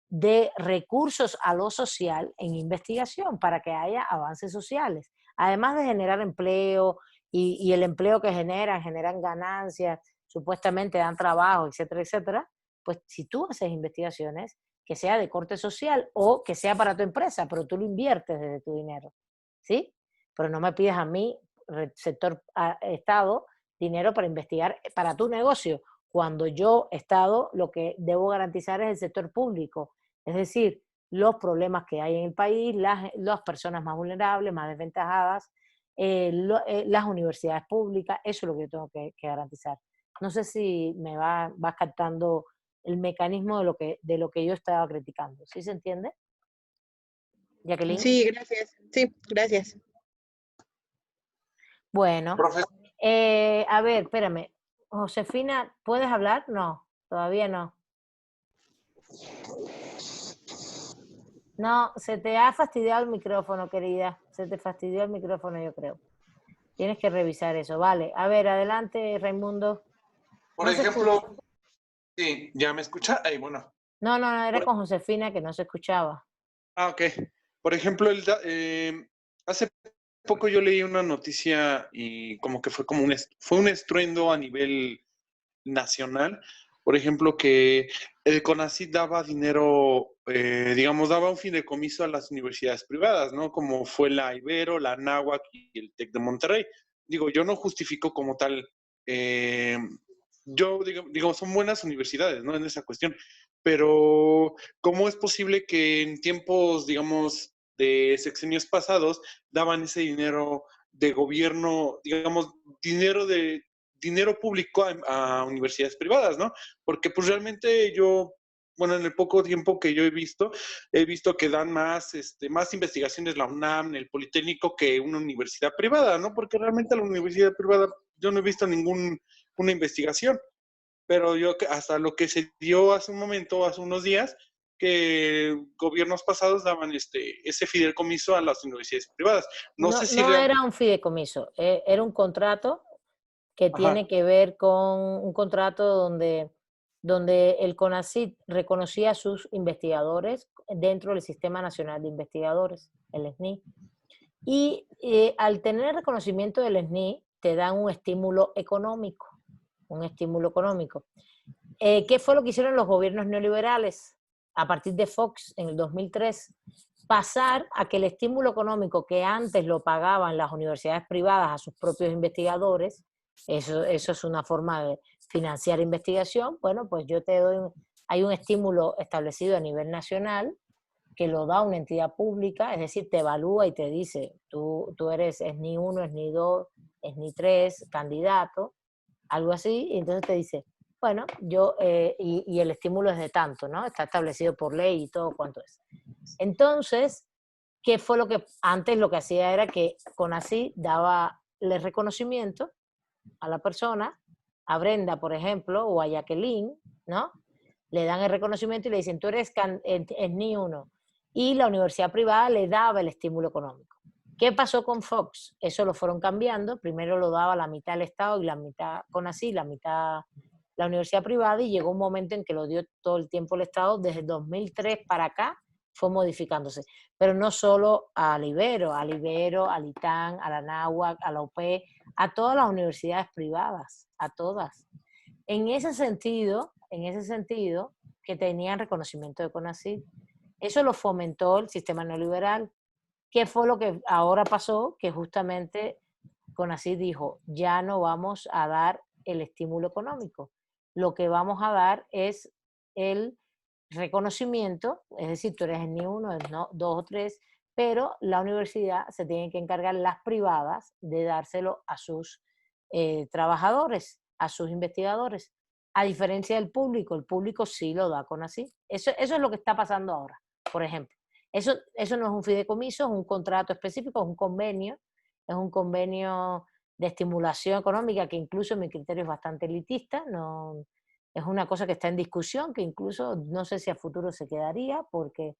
dé recursos a lo social en investigación para que haya avances sociales, además de generar empleo y el empleo que generan ganancias, supuestamente dan trabajo, etcétera, etcétera. Pues si tú haces investigaciones, que sea de corte social o que sea para tu empresa, pero tú lo inviertes desde tu dinero, ¿sí? Pero no me pidas a mí, sector Estado, dinero para investigar para tu negocio, cuando yo, Estado, lo que debo garantizar es el sector público, es decir, los problemas que hay en el país, las personas más vulnerables, más desventajadas, las universidades públicas, eso es lo que yo tengo que garantizar. No sé si vas captando el mecanismo de lo que yo estaba criticando. ¿Sí se entiende, Jacqueline? Sí, gracias. Sí, gracias. Bueno, Profesor, a ver, espérame. Josefina, ¿puedes hablar? No, todavía no. No, se te ha fastidiado el micrófono, querida. Se te fastidió el micrófono, yo creo. Tienes que revisar eso. Vale, a ver, adelante, Raimundo. por No se escucha. ejemplo, sí, ¿ya me escucha? Ay, bueno. No, era con Josefina que no se escuchaba. Ok. Por ejemplo, hace poco yo leí una noticia y como que fue fue un estruendo a nivel nacional. Por ejemplo, que el CONACYT daba dinero, digamos, daba un fideicomiso a las universidades privadas, ¿no? Como fue la Ibero, la Anáhuac y el TEC de Monterrey. Digo, yo no justifico como tal, yo digo, son buenas universidades, ¿no? En esa cuestión, pero ¿cómo es posible que en tiempos, digamos, de sexenios pasados daban ese dinero de gobierno, digamos, dinero público a universidades privadas, ¿no? Porque pues realmente bueno, en el poco tiempo que yo he visto que dan más investigaciones la UNAM, el Politécnico, que una universidad privada, ¿no? Porque realmente la universidad privada yo no he visto una investigación, pero yo hasta lo que se dio hace un momento, hace unos días, que gobiernos pasados daban ese fideicomiso a las universidades privadas. No sé si No era un fideicomiso, era un contrato que tiene Ajá. que ver con un contrato donde el CONACYT reconocía a sus investigadores dentro del Sistema Nacional de Investigadores, el SNI. Y al tener el reconocimiento del SNI, te dan un estímulo económico, un estímulo económico. ¿Qué fue lo que hicieron los gobiernos neoliberales a partir de Fox en el 2003? Pasar a que el estímulo económico que antes lo pagaban las universidades privadas a sus propios investigadores, eso es una forma de financiar investigación, bueno, pues yo te doy, hay un estímulo establecido a nivel nacional que lo da una entidad pública, es decir, te evalúa y te dice, tú eres SNI 1, SNI 2, SNI 3, candidato, algo así, y entonces te dice, bueno, y el estímulo es de tanto, ¿no? Está establecido por ley y todo cuanto es. Entonces, ¿qué fue lo que antes lo que hacía? Era que CONACYT daba el reconocimiento a la persona, a Brenda, por ejemplo, o a Jacqueline, ¿no? Le dan el reconocimiento y le dicen, tú eres SNI 1. Y la universidad privada le daba el estímulo económico. ¿Qué pasó con Fox? Eso lo fueron cambiando. Primero lo daba la mitad el Estado y la mitad CONACYT, la mitad la universidad privada, y llegó un momento en que lo dio todo el tiempo el Estado. Desde 2003 para acá fue modificándose. Pero no solo a Ibero, al ITAN, a la NAHUAC, a la UP, a todas las universidades privadas, a todas. En ese sentido, que tenían reconocimiento de CONACYT, eso lo fomentó el sistema neoliberal. ¿Qué fue lo que ahora pasó? Que justamente CONACYT dijo, ya no vamos a dar el estímulo económico. Lo que vamos a dar es el reconocimiento, es decir, tú eres el ni 1, el 2 o 3, pero la universidad se tiene que encargar, las privadas, de dárselo a sus trabajadores, a sus investigadores. A diferencia del público, el público sí lo da CONACYT. Eso es lo que está pasando ahora, por ejemplo. Eso no es un fideicomiso, es un contrato específico, es un convenio de estimulación económica que incluso en mi criterio es bastante elitista, no, es una cosa que está en discusión, que incluso no sé si a futuro se quedaría, porque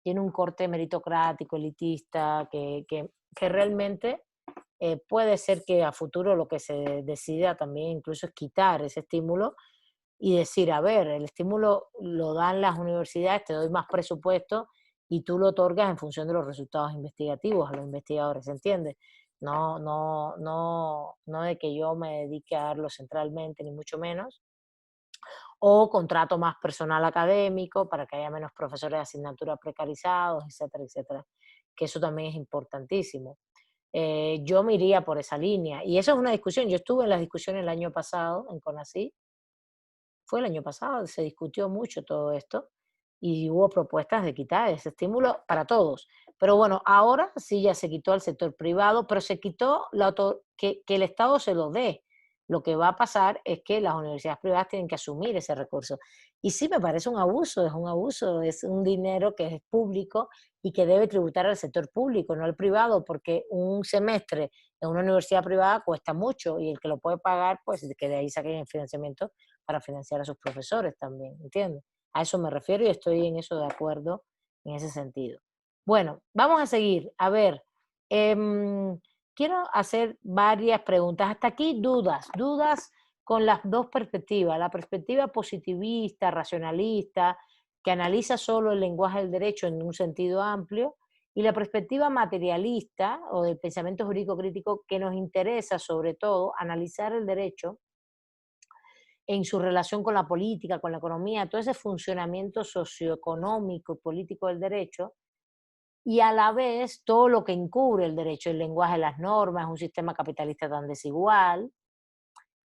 tiene un corte meritocrático, elitista, que realmente puede ser que a futuro lo que se decida también incluso es quitar ese estímulo y decir, a ver, el estímulo lo dan las universidades, te doy más presupuesto y tú lo otorgas en función de los resultados investigativos a los investigadores, ¿se entiende? No de que yo me dedique a darlo centralmente, ni mucho menos, o contrato más personal académico para que haya menos profesores de asignatura precarizados, etcétera, etcétera, que eso también es importantísimo. Yo me iría por esa línea, y eso es una discusión. Yo estuve en las discusiones el año pasado en CONACYT, fue el año pasado, se discutió mucho todo esto, y hubo propuestas de quitar ese estímulo para todos. Pero bueno, ahora sí ya se quitó al sector privado, pero se quitó que el Estado se lo dé. Lo que va a pasar es que las universidades privadas tienen que asumir ese recurso. Y sí me parece un abuso, es un dinero que es público y que debe tributar al sector público, no al privado, porque un semestre en una universidad privada cuesta mucho y el que lo puede pagar, pues que de ahí saquen el financiamiento para financiar a sus profesores también, ¿entiendes? A eso me refiero y estoy en eso de acuerdo en ese sentido. Bueno, vamos a seguir. A ver, quiero hacer varias preguntas. Hasta aquí dudas con las dos perspectivas. La perspectiva positivista, racionalista, que analiza solo el lenguaje del derecho en un sentido amplio, y la perspectiva materialista o del pensamiento jurídico crítico, que nos interesa sobre todo analizar el derecho en su relación con la política, con la economía, todo ese funcionamiento socioeconómico y político del derecho, y a la vez todo lo que encubre el derecho, el lenguaje de las normas, un sistema capitalista tan desigual,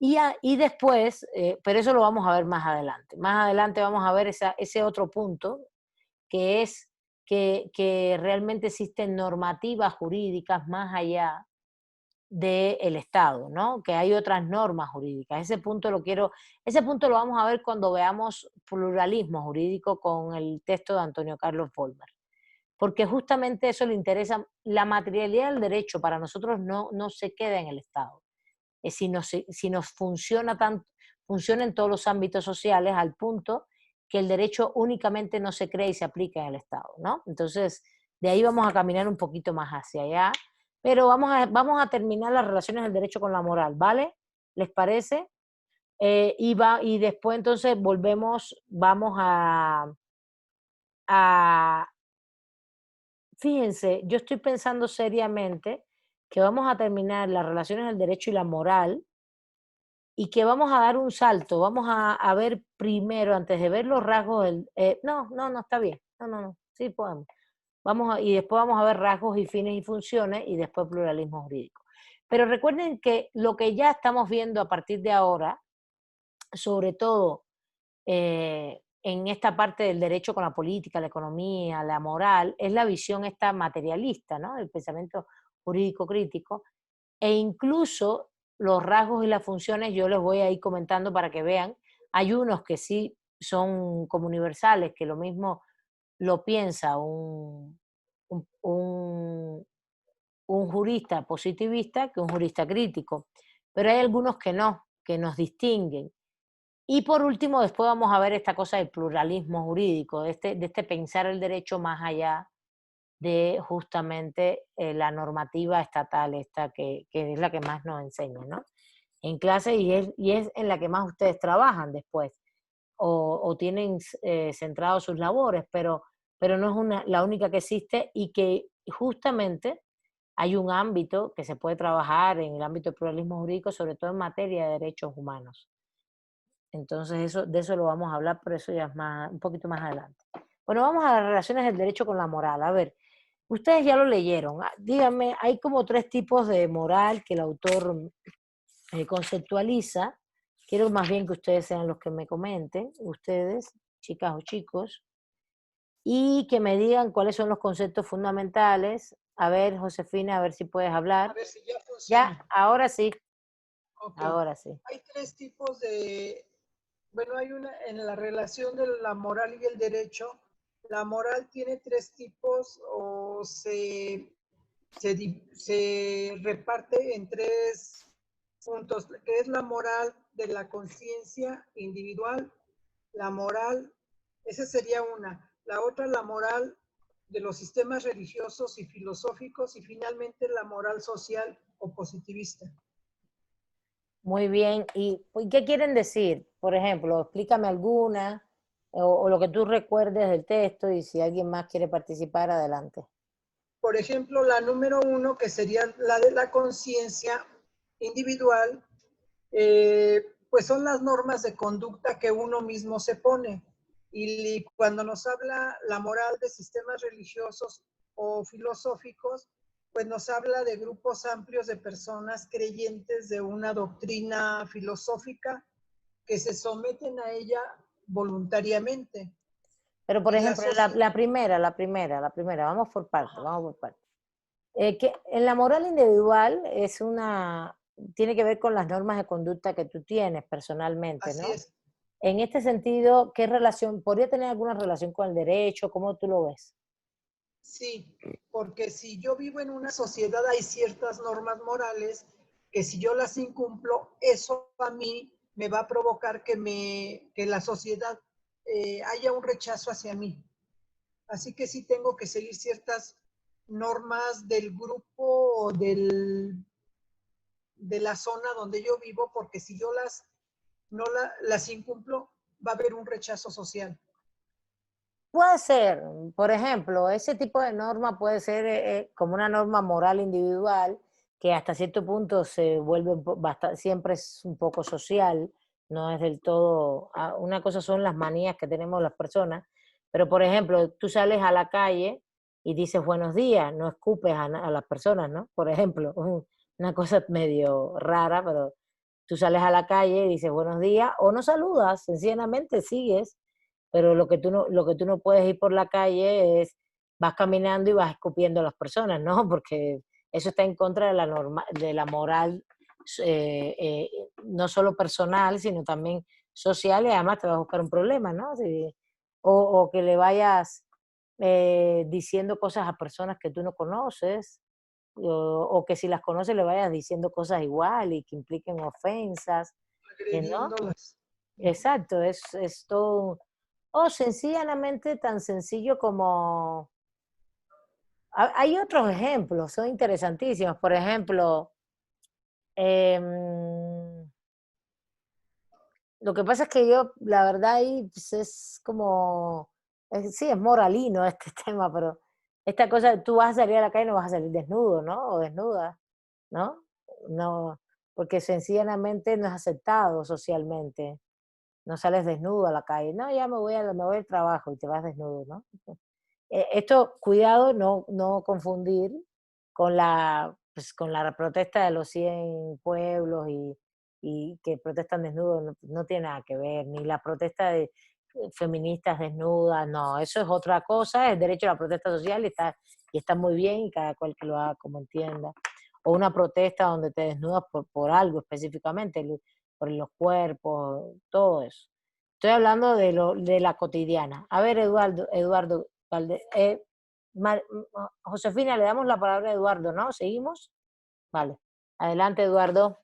y después, pero eso lo vamos a ver más adelante. Más adelante vamos a ver ese otro punto, que es que realmente existen normativas jurídicas más allá del Estado, ¿no? Que hay otras normas jurídicas. Ese punto lo vamos a ver cuando veamos pluralismo jurídico con el texto de Antonio Carlos Vollmer. Porque justamente eso le interesa, la materialidad del derecho para nosotros no se queda en el Estado. Si nos funciona en todos los ámbitos sociales al punto que el derecho únicamente no se crea y se aplica en el Estado, ¿no? Entonces, de ahí vamos a caminar un poquito más hacia allá, pero vamos a terminar las relaciones del derecho con la moral, ¿vale? ¿Les parece? Y después entonces vamos a... Fíjense, yo estoy pensando seriamente que vamos a terminar las relaciones del derecho y la moral, y que vamos a dar un salto, vamos a ver primero, antes de ver los rasgos no, está bien, no, sí podemos. Y después vamos a ver rasgos y fines y funciones, y después pluralismo jurídico. Pero recuerden que lo que ya estamos viendo a partir de ahora, sobre todo en esta parte del derecho con la política, la economía, la moral, es la visión esta materialista, ¿no? El pensamiento jurídico crítico, e incluso los rasgos y las funciones yo les voy a ir comentando para que vean. Hay unos que sí son como universales, que lo mismo lo piensa un, un- un jurista positivista que un jurista crítico, pero hay algunos que no, que nos distinguen. Y por último, después vamos a ver esta cosa del pluralismo jurídico, de este pensar el derecho más allá de justamente la normativa estatal, esta que es la que más nos enseñan, ¿no? En clase y es en la que más ustedes trabajan después o tienen centrados sus labores, pero no es la única que existe y que justamente hay un ámbito que se puede trabajar en el ámbito del pluralismo jurídico, sobre todo en materia de derechos humanos. Entonces, de eso lo vamos a hablar, pero eso ya es un poquito más adelante. Bueno, vamos a las relaciones del derecho con la moral. A ver, ustedes ya lo leyeron. Díganme, hay como 3 tipos de moral que el autor conceptualiza. Quiero más bien que ustedes sean los que me comenten, ustedes, chicas o chicos, y que me digan cuáles son los conceptos fundamentales. A ver, Josefina, a ver si puedes A hablar. ver si ya Ya, funciona. ahora sí, Ok. ahora sí. Hay 3 tipos de, bueno, hay una en la relación de la moral y el derecho. La moral tiene 3 tipos o se reparte en 3 puntos, que es la moral de la conciencia individual, la moral, esa sería una. La otra, la moral de los sistemas religiosos y filosóficos y finalmente la moral social o positivista. Muy bien. ¿Y qué quieren decir? Por ejemplo, explícame alguna o lo que tú recuerdes del texto y si alguien más quiere participar, adelante. Por ejemplo, la número 1, que sería la de la conciencia individual, pues son las normas de conducta que uno mismo se pone. Y cuando nos habla la moral de sistemas religiosos o filosóficos, pues nos habla de grupos amplios de personas creyentes de una doctrina filosófica que se someten a ella voluntariamente. Pero, por Y ejemplo, la primera, vamos por parte, vamos por parte. Que en la moral individual tiene que ver con las normas de conducta que tú tienes personalmente, así ¿no? es. En este sentido, ¿qué relación, podría tener alguna relación con el derecho? ¿Cómo tú lo ves? Sí, porque si yo vivo en una sociedad hay ciertas normas morales que si yo las incumplo, eso a mí me va a provocar que la sociedad haya un rechazo hacia mí. Así que sí tengo que seguir ciertas normas del grupo o de la zona donde yo vivo, porque si yo las incumplo, va a haber un rechazo social. Puede ser, por ejemplo, ese tipo de norma puede ser como una norma moral individual que hasta cierto punto se vuelve siempre es un poco social, no es del todo, una cosa son las manías que tenemos las personas, pero por ejemplo, tú sales a la calle y dices buenos días, no escupes a las personas, ¿no? Por ejemplo, una cosa medio rara, pero tú sales a la calle y dices buenos días o no saludas, sencillamente sigues, pero lo que tú no puedes ir por la calle vas caminando y vas escupiendo a las personas, ¿no? Porque eso está en contra de la moral, no solo personal, sino también social, y además te vas a buscar un problema, ¿no? O que le vayas diciendo cosas a personas que tú no conoces, o que si las conoces le vayas diciendo cosas igual y que impliquen ofensas, ¿no? Agrediéndolas. Exacto, es todo. O sencillamente tan sencillo como... Hay otros ejemplos, son interesantísimos. Por ejemplo, em, lo que pasa es que yo, la verdad, ahí pues, es como... sí, es moralino este tema, pero esta cosa, tú vas a salir a la calle y no vas a salir desnudo, ¿no? O desnuda, ¿no? No, porque sencillamente no es aceptado socialmente. No sales desnudo a la calle. No, ya me voy al trabajo y te vas desnudo, ¿no? Esto, cuidado, no confundir con la protesta de los 100 pueblos y que protestan desnudos, no tiene nada que ver, ni la protesta de feministas desnudas, no, eso es otra cosa, es derecho a la protesta social y está muy bien y cada cual que lo haga como entienda. O una protesta donde te desnudas por algo específicamente, por los cuerpos, todo eso. Estoy hablando de la cotidiana. A ver, Eduardo, Josefina, le damos la palabra a Eduardo, ¿no? ¿Seguimos? Vale. Adelante, Eduardo.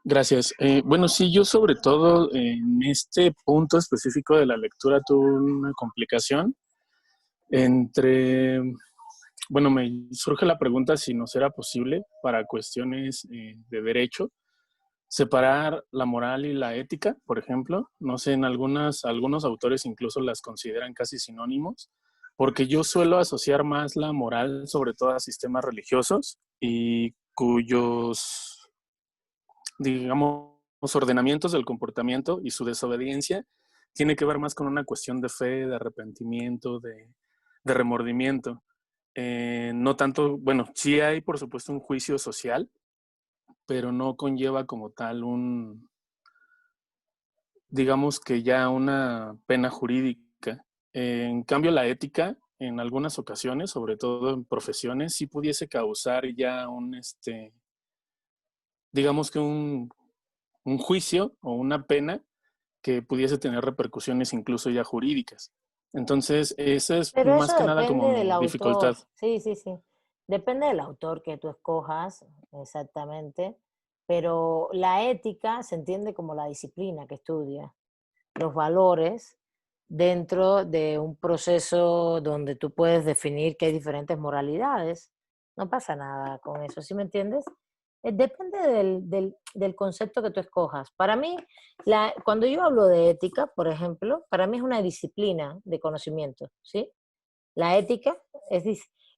Gracias. Bueno, sí, yo sobre todo en este punto específico de la lectura tuve una complicación entre, bueno, me surge la pregunta si nos era posible para cuestiones de derecho separar la moral y la ética, por ejemplo. No sé, en algunos autores incluso las consideran casi sinónimos, porque yo suelo asociar más la moral sobre todo a sistemas religiosos y cuyos, digamos, ordenamientos del comportamiento y su desobediencia tiene que ver más con una cuestión de fe, de arrepentimiento, de remordimiento. No tanto, bueno, sí hay por supuesto un juicio social, pero no conlleva como tal digamos que ya una pena jurídica. En cambio, la ética, en algunas ocasiones, sobre todo en profesiones, sí pudiese causar ya digamos que un juicio o una pena que pudiese tener repercusiones incluso ya jurídicas. Entonces, esa es Pero más eso que nada como depende del mi dificultad. autor. Sí, sí, sí. Depende del autor que tú escojas, exactamente. Pero la ética se entiende como la disciplina que estudia, los valores dentro de un proceso donde tú puedes definir que hay diferentes moralidades. No pasa nada con eso, ¿sí me entiendes? Depende del concepto que tú escojas. Para mí, cuando yo hablo de ética, por ejemplo, para mí es una disciplina de conocimiento, ¿sí? La ética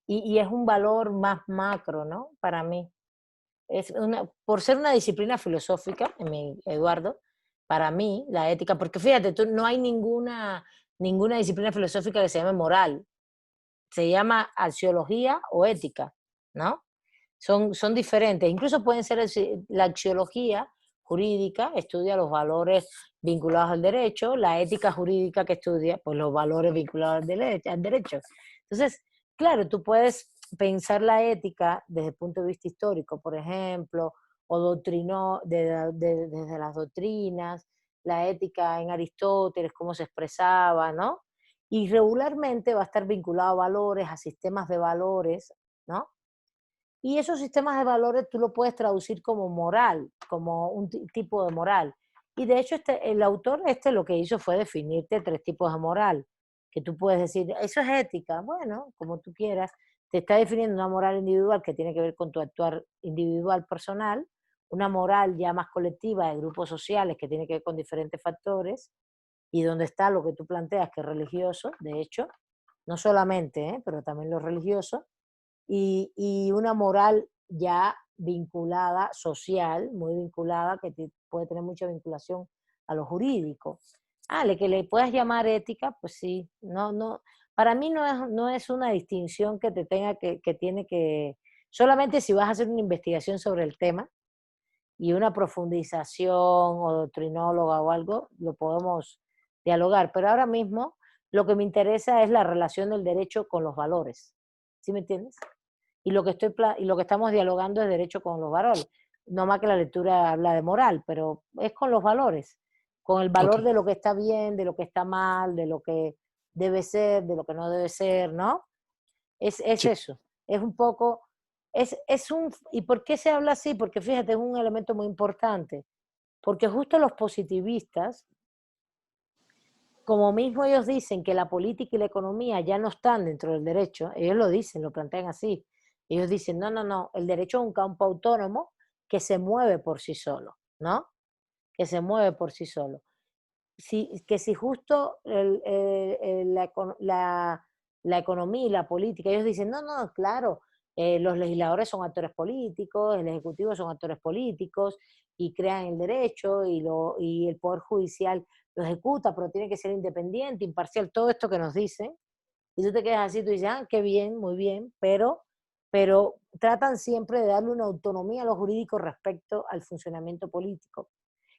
y es un valor más macro, ¿no? Para mí. Por ser una disciplina filosófica, Eduardo, para mí, la ética, porque fíjate, no hay ninguna disciplina filosófica que se llame moral, se llama axiología o ética, ¿no? Son diferentes, incluso pueden ser la axiología jurídica, estudia los valores vinculados al derecho, la ética jurídica que estudia pues, los valores vinculados al derecho. Entonces, claro, tú puedes pensar la ética desde el punto de vista histórico, por ejemplo, o desde las doctrinas, la ética en Aristóteles, cómo se expresaba, ¿no? Y regularmente va a estar vinculado a valores, a sistemas de valores, ¿no? Y esos sistemas de valores tú lo puedes traducir como moral, como un tipo de moral. Y de hecho el autor lo que hizo fue definirte 3 tipos de moral, que tú puedes decir, eso es ética, bueno, como tú quieras, te está definiendo una moral individual que tiene que ver con tu actuar individual personal, una moral ya más colectiva de grupos sociales que tiene que ver con diferentes factores, y donde está lo que tú planteas que es religioso, de hecho, no solamente, pero también lo religioso, y una moral ya vinculada, social, muy vinculada, que puede tener mucha vinculación a lo jurídico. Que le puedas llamar ética, pues sí, no, para mí no es una distinción que te tenga que tiene que, solamente si vas a hacer una investigación sobre el tema y una profundización o doctrinóloga o algo, lo podemos dialogar, pero ahora mismo lo que me interesa es la relación del derecho con los valores, ¿sí me entiendes? Y lo que estamos dialogando es derecho con los valores. No más que la lectura habla de moral, pero es con los valores, con el valor Ok. de lo que está bien, de lo que está mal, de lo que debe ser, de lo que no debe ser, ¿no? Es Sí. eso, es un poco, ¿y por qué se habla así? Porque fíjate, es un elemento muy importante, porque justo los positivistas, como mismo ellos dicen que la política y la economía ya no están dentro del derecho, ellos lo dicen, lo plantean así. Ellos dicen, no, el derecho es un campo autónomo que se mueve por sí solo, ¿no? Que se mueve por sí solo. Que si justo la economía y la política, ellos dicen, no, claro, los legisladores son actores políticos, el ejecutivo son actores políticos y crean el derecho y el poder judicial lo ejecuta, pero tiene que ser independiente, imparcial, todo esto que nos dicen. Y tú te quedas así, tú dices, qué bien, muy bien, pero tratan siempre de darle una autonomía a los jurídicos respecto al funcionamiento político,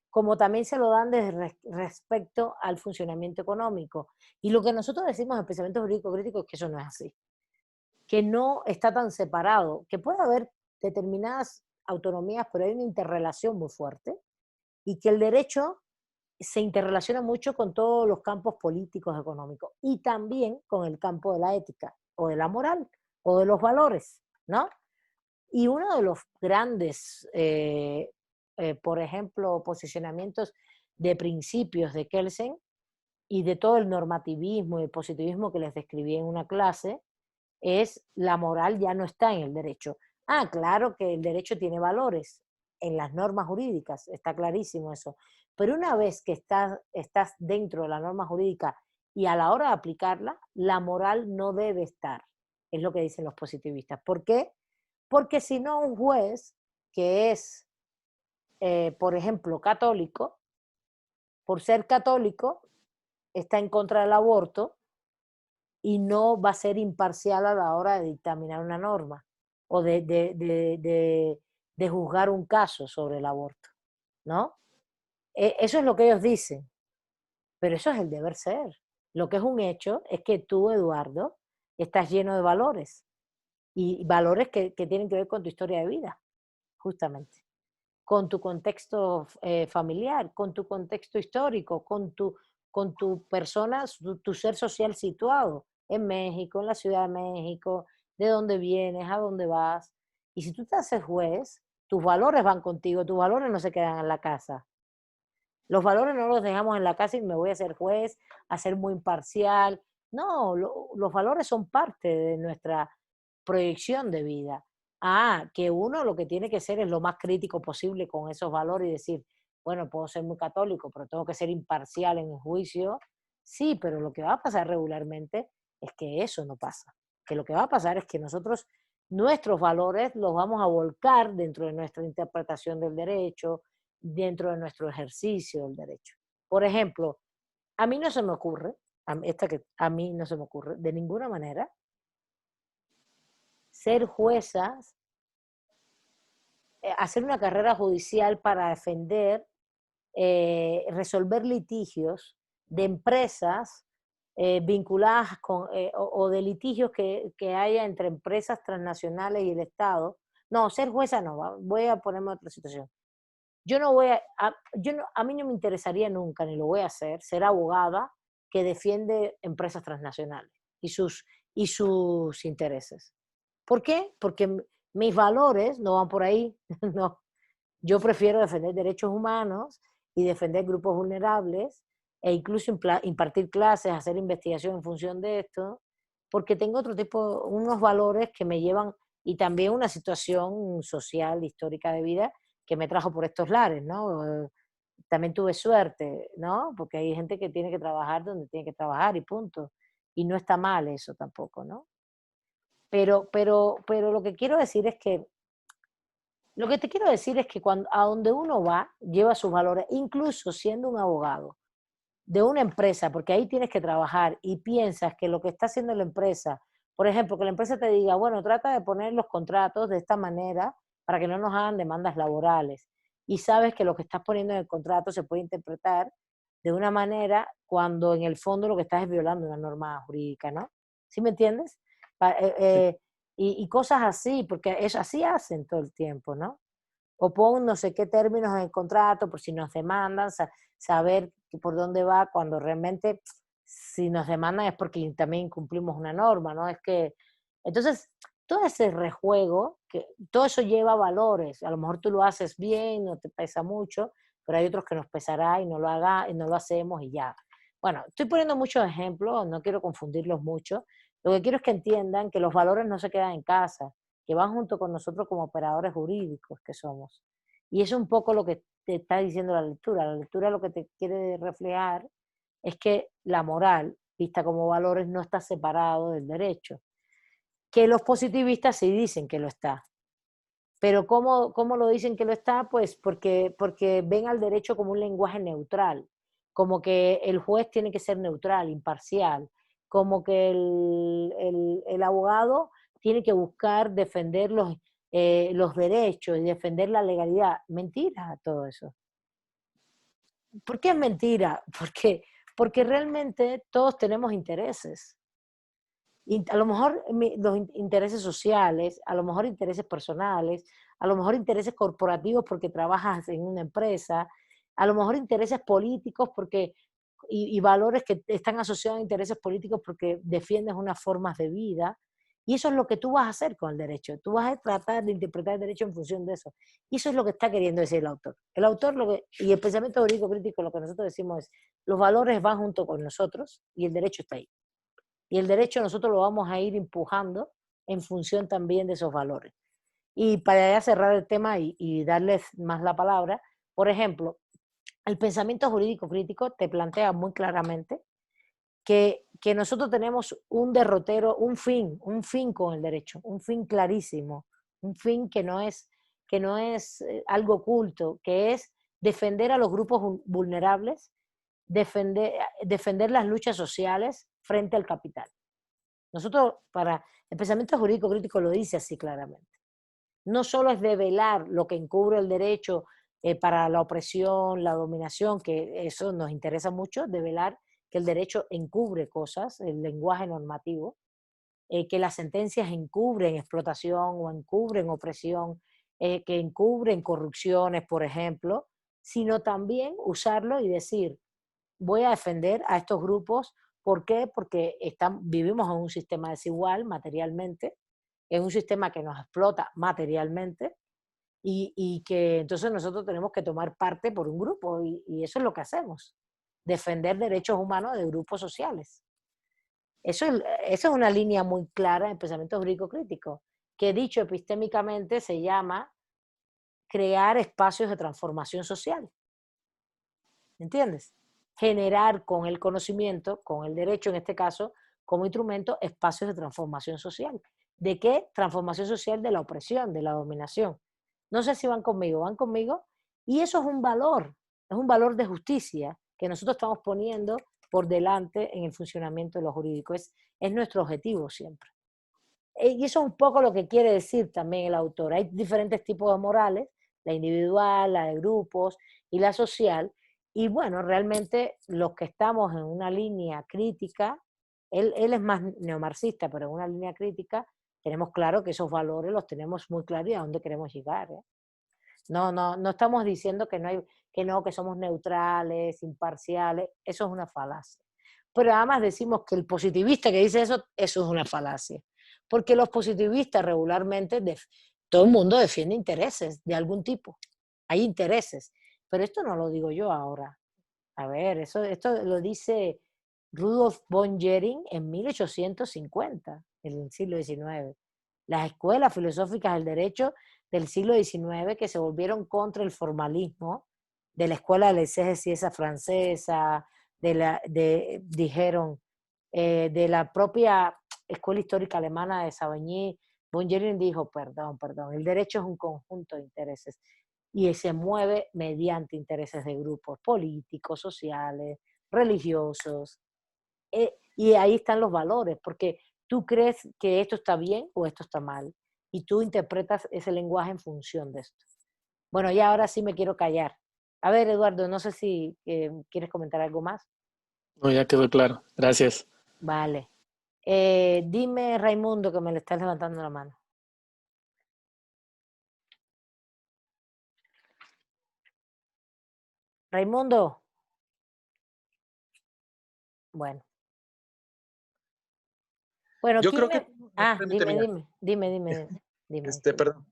como también se lo dan desde respecto al funcionamiento económico. Y lo que nosotros decimos en pensamiento jurídico crítico es que eso no es así, que no está tan separado, que puede haber determinadas autonomías, pero hay una interrelación muy fuerte, y que el derecho se interrelaciona mucho con todos los campos políticos, económicos y también con el campo de la ética o de la moral o de los valores, ¿no? Y uno de los grandes, por ejemplo, posicionamientos de principios de Kelsen y de todo el normativismo y el positivismo que les describí en una clase es la moral ya no está en el derecho. Ah, claro que el derecho tiene valores en las normas jurídicas, está clarísimo eso. Pero una vez que estás dentro de la norma jurídica y a la hora de aplicarla, la moral no debe estar, es lo que dicen los positivistas. ¿Por qué? Porque si no, un juez que es, por ejemplo, católico, por ser católico, está en contra del aborto y no va a ser imparcial a la hora de dictaminar una norma o de juzgar un caso sobre el aborto, ¿no? Eso es lo que ellos dicen, pero eso es el deber ser. Lo que es un hecho es que tú, Eduardo, estás lleno de valores y valores que tienen que ver con tu historia de vida, justamente, con tu contexto familiar, con tu contexto histórico, con tu persona, tu ser social situado en México, en la Ciudad de México, de dónde vienes, a dónde vas. Y si tú te haces juez, tus valores van contigo, tus valores no se quedan en la casa. Los valores no los dejamos en la casa y me voy a ser juez, a ser muy imparcial. No, los valores son parte de nuestra proyección de vida. Ah, que uno lo que tiene que ser es lo más crítico posible con esos valores y decir, bueno, puedo ser muy católico, pero tengo que ser imparcial en el juicio. Sí, pero lo que va a pasar regularmente es que eso no pasa. Que lo que va a pasar es que nosotros, nuestros valores los vamos a volcar dentro de nuestra interpretación del derecho, dentro de nuestro ejercicio del derecho. Por ejemplo, a mí no se me ocurre, a mí no se me ocurre de ninguna manera ser juezas, hacer una carrera judicial para defender, resolver litigios de empresas vinculadas con, o de litigios que haya entre empresas transnacionales y el Estado. No, ser jueza no, voy a ponerme otra situación. Yo no voy a mí no me interesaría nunca, ni lo voy a hacer, ser abogada que defiende empresas transnacionales y sus intereses. ¿Por qué? Porque mis valores no van por ahí. No. Yo prefiero defender derechos humanos y defender grupos vulnerables e incluso impartir clases, hacer investigación en función de esto, porque tengo otro tipo, unos valores que me llevan y también una situación social, histórica de vida que me trajo por estos lares, ¿no? También tuve suerte, ¿no? Porque hay gente que tiene que trabajar donde tiene que trabajar y punto. Y no está mal eso tampoco, ¿no? Pero lo que quiero decir es que, lo que te quiero decir es que cuando, a donde uno va, lleva sus valores, incluso siendo un abogado de una empresa, porque ahí tienes que trabajar y piensas que lo que está haciendo la empresa, por ejemplo, que la empresa te diga, bueno, trata de poner los contratos de esta manera para que no nos hagan demandas laborales. Y sabes que lo que estás poniendo en el contrato se puede interpretar de una manera cuando en el fondo lo que estás es violando una norma jurídica, ¿no? ¿Sí me entiendes? Sí. Y cosas así, porque es así hacen todo el tiempo, ¿no? O pon no sé qué términos en el contrato por si nos demandan, saber por dónde va cuando realmente si nos demandan es porque también incumplimos una norma, ¿no? Es que, entonces, todo ese rejuego, que todo eso lleva valores, a lo mejor tú lo haces bien, no te pesa mucho, pero hay otros que nos pesará y no lo haga, y no lo hacemos y ya. Bueno, estoy poniendo muchos ejemplos, no quiero confundirlos mucho, lo que quiero es que entiendan que los valores no se quedan en casa, que van junto con nosotros como operadores jurídicos que somos. Y eso es un poco lo que te está diciendo la lectura. La lectura lo que te quiere reflejar es que la moral, vista como valores, no está separado del derecho. Que los positivistas sí dicen que lo está. Pero ¿cómo lo dicen que lo está? Pues porque ven al derecho como un lenguaje neutral, como que el juez tiene que ser neutral, imparcial, como que el abogado tiene que buscar defender los derechos y defender la legalidad. Mentira todo eso. ¿Por qué es mentira? Porque realmente todos tenemos intereses. A lo mejor los intereses sociales, a lo mejor intereses personales, a lo mejor intereses corporativos porque trabajas en una empresa, a lo mejor intereses políticos porque, y valores que están asociados a intereses políticos porque defiendes unas formas de vida. Y eso es lo que tú vas a hacer con el derecho. Tú vas a tratar de interpretar el derecho en función de eso. Y eso es lo que está queriendo decir el autor. El autor y el pensamiento jurídico crítico, lo que nosotros decimos es, los valores van junto con nosotros y el derecho está ahí. Y el derecho nosotros lo vamos a ir empujando en función también de esos valores. Y para ya cerrar el tema y darles más la palabra, por ejemplo, el pensamiento jurídico crítico te plantea muy claramente que nosotros tenemos un derrotero, un fin con el derecho, un fin clarísimo, un fin que no es algo oculto, que es defender a los grupos vulnerables, defender las luchas sociales frente al capital. Nosotros, el pensamiento jurídico crítico lo dice así claramente. No solo es develar lo que encubre el derecho para la opresión, la dominación, que eso nos interesa mucho, develar que el derecho encubre cosas, el lenguaje normativo, que las sentencias encubren explotación o encubren opresión, que encubren corrupciones, por ejemplo, sino también usarlo y decir, voy a defender a estos grupos. ¿Por qué? Porque vivimos en un sistema desigual materialmente, en un sistema que nos explota materialmente y que entonces nosotros tenemos que tomar parte por un grupo y eso es lo que hacemos, defender derechos humanos de grupos sociales. Eso es una línea muy clara en pensamiento jurídico crítico, que dicho epistémicamente se llama crear espacios de transformación social. ¿Entiendes? Generar con el conocimiento, con el derecho en este caso, como instrumento, espacios de transformación social. ¿De qué? Transformación social de la opresión, de la dominación. No sé si van conmigo, y eso es un valor de justicia que nosotros estamos poniendo por delante en el funcionamiento de lo jurídico. Es nuestro objetivo siempre. Y eso es un poco lo que quiere decir también el autor. Hay diferentes tipos de morales, la individual, la de grupos y la social. Y bueno, realmente los que estamos en una línea crítica, él es más neomarxista, pero en una línea crítica tenemos claro que esos valores los tenemos muy claros y a dónde queremos llegar. No estamos diciendo que somos neutrales, imparciales, eso es una falacia. Pero además decimos que el positivista que dice eso es una falacia. Porque los positivistas regularmente, todo el mundo defiende intereses de algún tipo. Hay intereses. Pero esto no lo digo yo ahora. A ver, esto lo dice Rudolf von Jhering en 1850, en el siglo XIX. Las escuelas filosóficas del derecho del siglo XIX que se volvieron contra el formalismo de la escuela de la exégesis francesa, dijeron, de la propia escuela histórica alemana de Savigny. Von Jhering dijo, perdón, el derecho es un conjunto de intereses y se mueve mediante intereses de grupos políticos, sociales, religiosos, y ahí están los valores, porque tú crees que esto está bien o esto está mal, y tú interpretas ese lenguaje en función de esto. Bueno, ya ahora sí me quiero callar. A ver, Eduardo, no sé si quieres comentar algo más. No, ya quedó claro. Gracias. Vale. Dime, Raimundo, que me le estás levantando la mano. Raimundo. Bueno. Bueno, yo creo que... dime. Perdón.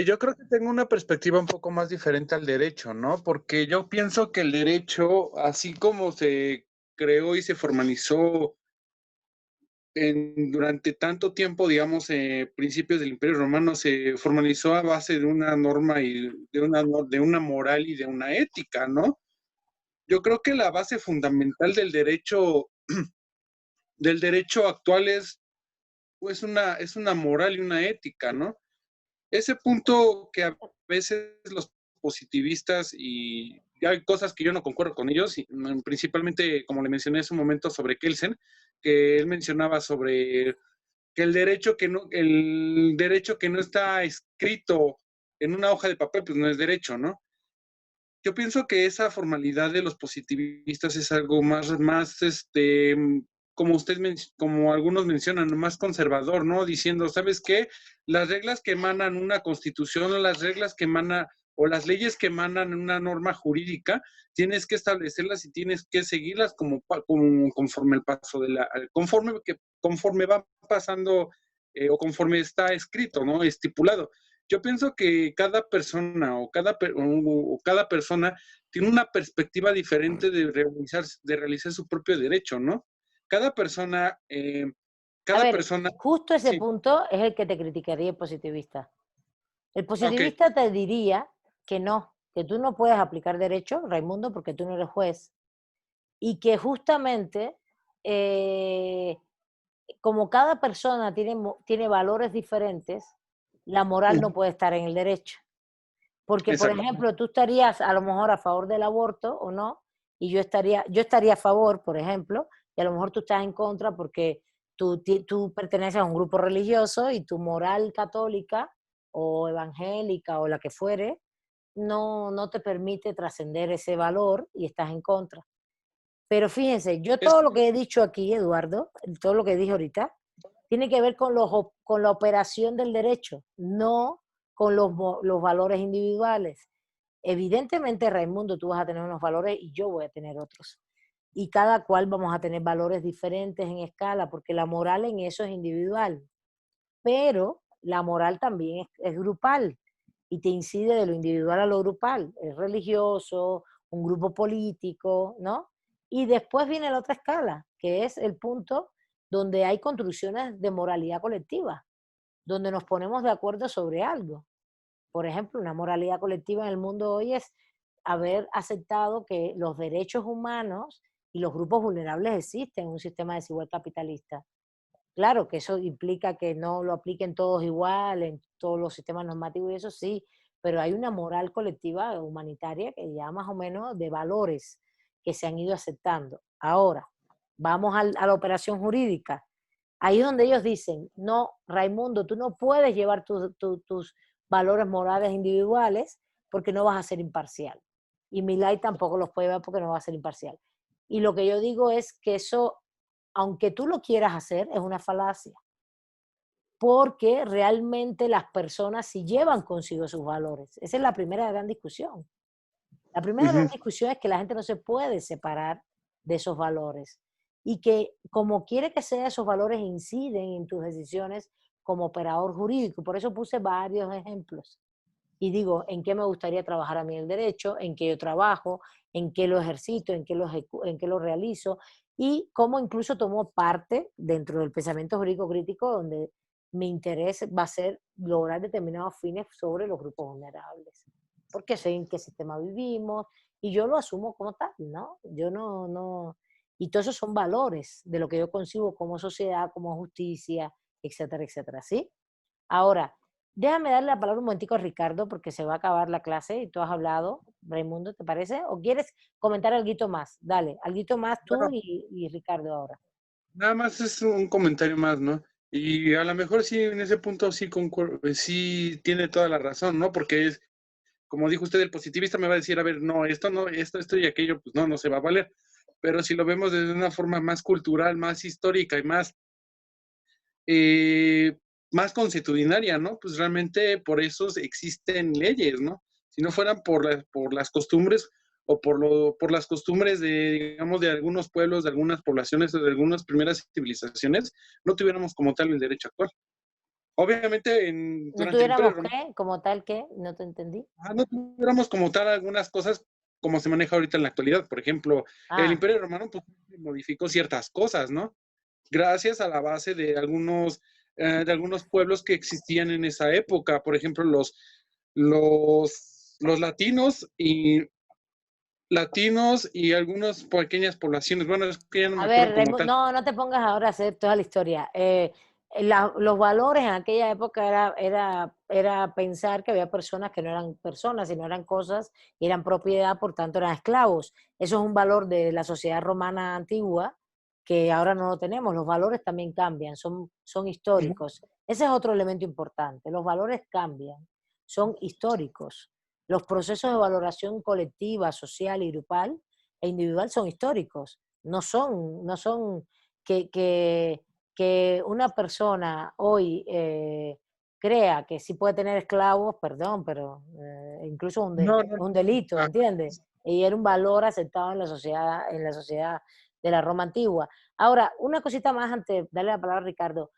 Yo creo que tengo una perspectiva un poco más diferente al derecho, ¿no? Porque yo pienso que el derecho, así como se creó y se formalizó durante tanto tiempo, digamos, principios del Imperio Romano, se formalizó a base de una norma y de una moral y de una ética, ¿no? Yo creo que la base fundamental del derecho actual es una moral y una ética, ¿no? Ese punto que a veces los positivistas, y hay cosas que yo no concuerdo con ellos, principalmente, como le mencioné hace un momento sobre Kelsen, que él mencionaba sobre que el derecho que no está escrito en una hoja de papel, pues no es derecho, ¿no? Yo pienso que esa formalidad de los positivistas es algo más como algunos mencionan, más conservador, ¿no? Diciendo, ¿sabes qué? Las reglas que emanan una constitución, las reglas que emana o las leyes que emanan en una norma jurídica, tienes que establecerlas y tienes que seguirlas conforme el paso conforme va pasando o conforme está escrito, ¿no? Estipulado. Yo pienso que cada persona o cada persona tiene una perspectiva diferente de realizar su propio derecho, ¿no? Cada persona, A ver, persona, justo ese sí, punto es el que te criticaría el positivista. El ok, positivista te diría que no, que tú no puedes aplicar derecho, Raimundo, porque tú no eres juez. Y que justamente, como cada persona tiene valores diferentes, la moral no puede estar en el derecho. Porque, por exacto. ejemplo, tú estarías a lo mejor a favor del aborto o no, y yo estaría a favor, por ejemplo, y a lo mejor tú estás en contra porque tú perteneces a un grupo religioso y tu moral católica o evangélica o la que fuere, no te permite trascender ese valor y estás en contra. Pero fíjense, yo Es, todo lo que he dicho aquí, Eduardo, todo lo que dije ahorita, tiene que ver con la operación del derecho, no con los valores individuales. Evidentemente, Raimundo, tú vas a tener unos valores y yo voy a tener otros. Y cada cual vamos a tener valores diferentes en escala, porque la moral en eso es individual. Pero la moral también es grupal y te incide de lo individual a lo grupal. Es religioso, un grupo político, ¿no? Y después viene la otra escala, que es el punto donde hay construcciones de moralidad colectiva, donde nos ponemos de acuerdo sobre algo. Por ejemplo, una moralidad colectiva en el mundo hoy es haber aceptado que los derechos humanos y los grupos vulnerables existen en un sistema desigual capitalista. Claro que eso implica que no lo apliquen todos igual en todos los sistemas normativos y eso sí, pero hay una moral colectiva humanitaria que ya más o menos de valores que se han ido aceptando. Ahora, vamos a la operación jurídica. Ahí es donde ellos dicen, no, Raimundo, tú no puedes llevar tus valores morales individuales porque no vas a ser imparcial. Y Milay tampoco los puede llevar porque no va a ser imparcial. Y lo que yo digo es que eso, aunque tú lo quieras hacer, es una falacia. Porque realmente las personas sí llevan consigo sus valores. Esa es la primera gran discusión. La primera gran discusión es que la gente no se puede separar de esos valores y que como quiere que sea, esos valores inciden en tus decisiones como operador jurídico. Por eso puse varios ejemplos. Y digo, ¿en qué me gustaría trabajar a mí el derecho? ¿En qué yo trabajo? ¿En qué lo ejercito? ¿En qué lo realizo? Y cómo incluso tomo parte dentro del pensamiento jurídico crítico donde mi interés va a ser lograr determinados fines sobre los grupos vulnerables. Porque sé en qué sistema vivimos y yo lo asumo como tal, ¿no? Yo no. Y todos esos son valores de lo que yo concibo como sociedad, como justicia, etcétera, etcétera, ¿sí? Ahora, déjame darle la palabra un momentico a Ricardo porque se va a acabar la clase y tú has hablado. Raimundo, ¿te parece? ¿O quieres comentar algo más? Dale, algo más tú bueno, y Ricardo ahora. nada más es un comentario más, ¿no? Y a lo mejor sí, en ese punto sí sí tiene toda la razón, ¿no? Porque es, como dijo usted, el positivista me va a decir, a ver, no, esto y aquello, pues no se va a valer. Pero si lo vemos desde una forma más cultural, más histórica y más consuetudinaria, ¿no? Pues realmente por eso existen leyes, ¿no? Si no fueran por las costumbres o por las costumbres de, digamos, de algunos pueblos, de algunas poblaciones o de algunas primeras civilizaciones, no tuviéramos como tal el derecho actual. Obviamente, ¿No durante el Imperio tuviéramos Romano, qué? ¿Como tal qué? No te entendí. no tuviéramos como tal algunas cosas como se maneja ahorita en la actualidad. Por ejemplo, el Ah, Imperio Romano pues, modificó ciertas cosas, ¿no? Gracias a la base de algunos pueblos que existían en esa época, por ejemplo, los latinos y algunas pequeñas poblaciones. Bueno, es que ya no me a acuerdo ver, como tal. no te pongas ahora a hacer toda la historia. Los valores en aquella época era pensar que había personas que no eran personas, sino eran cosas y eran propiedad, por tanto eran esclavos. Eso es un valor de la sociedad romana antigua que ahora no lo tenemos. Los valores también cambian, son históricos. Ese es otro elemento importante. Los valores cambian, son históricos. Los procesos de valoración colectiva, social y grupal e individual son históricos. No son que una persona hoy crea que sí puede tener esclavos, perdón, pero incluso No, no. un delito, Ah, ¿entiendes? Y era un valor aceptado en la sociedad de la Roma antigua. Ahora, una cosita más antes de darle la palabra a Ricardo.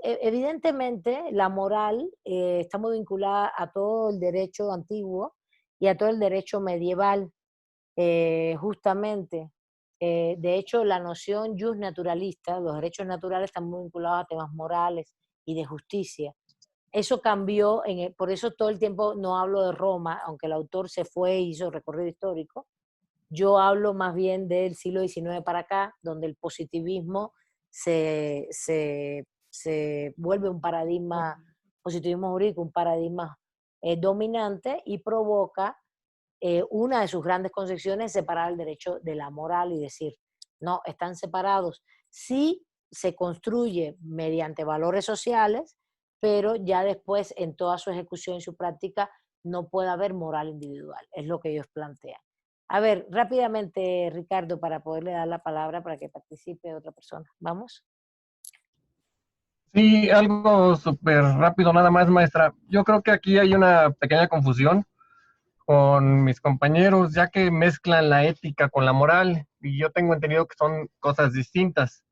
Evidentemente, la moral está muy vinculada a todo el derecho antiguo y a todo el derecho medieval, justamente. De hecho, la noción jus naturalista, los derechos naturales están muy vinculados a temas morales y de justicia. Eso cambió, por eso todo el tiempo no hablo de Roma, aunque el autor se fue e hizo recorrido histórico. Yo hablo más bien del siglo XIX para acá, donde el positivismo se vuelve un paradigma, positivismo jurídico, un paradigma dominante y provoca una de sus grandes concepciones es separar el derecho de la moral y decir, no, están separados. Sí se construye mediante valores sociales, pero ya después en toda su ejecución y su práctica no puede haber moral individual, es lo que ellos plantean. A ver, rápidamente, Ricardo, para poderle dar la palabra para que participe otra persona. ¿Vamos? sí, algo súper rápido nada más, maestra. Yo creo que aquí hay una pequeña confusión con mis compañeros, ya que mezclan la ética con la moral, y yo tengo entendido que son cosas distintas.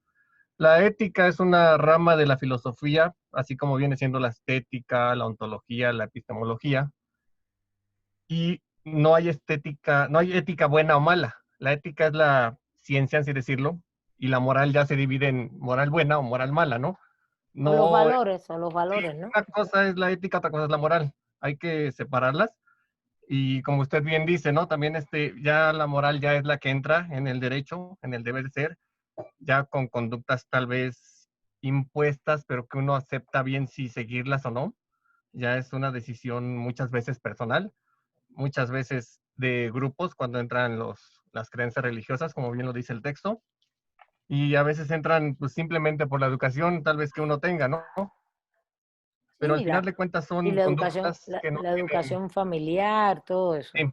La ética es una rama de la filosofía, así como viene siendo la estética, la ontología, la epistemología, y no hay estética, no hay ética buena o mala. La ética es la ciencia, así decirlo, y la moral ya se divide en moral buena o moral mala, ¿no? No, O los valores, ¿no? una cosa es la ética, otra cosa es la moral. Hay que separarlas. Y como usted bien dice, ¿no? También ya la moral ya es la que entra en el derecho, en el deber ser, ya con conductas tal vez impuestas, pero que uno acepta bien si seguirlas o no. Ya es una decisión muchas veces personal, muchas veces de grupos cuando entran las creencias religiosas, como bien lo dice el texto, y a veces entran pues simplemente por la educación tal vez que uno tenga, ¿no? Pero al Sí, final de cuentas y son conductas que no la tienen, educación familiar, todo eso. sí,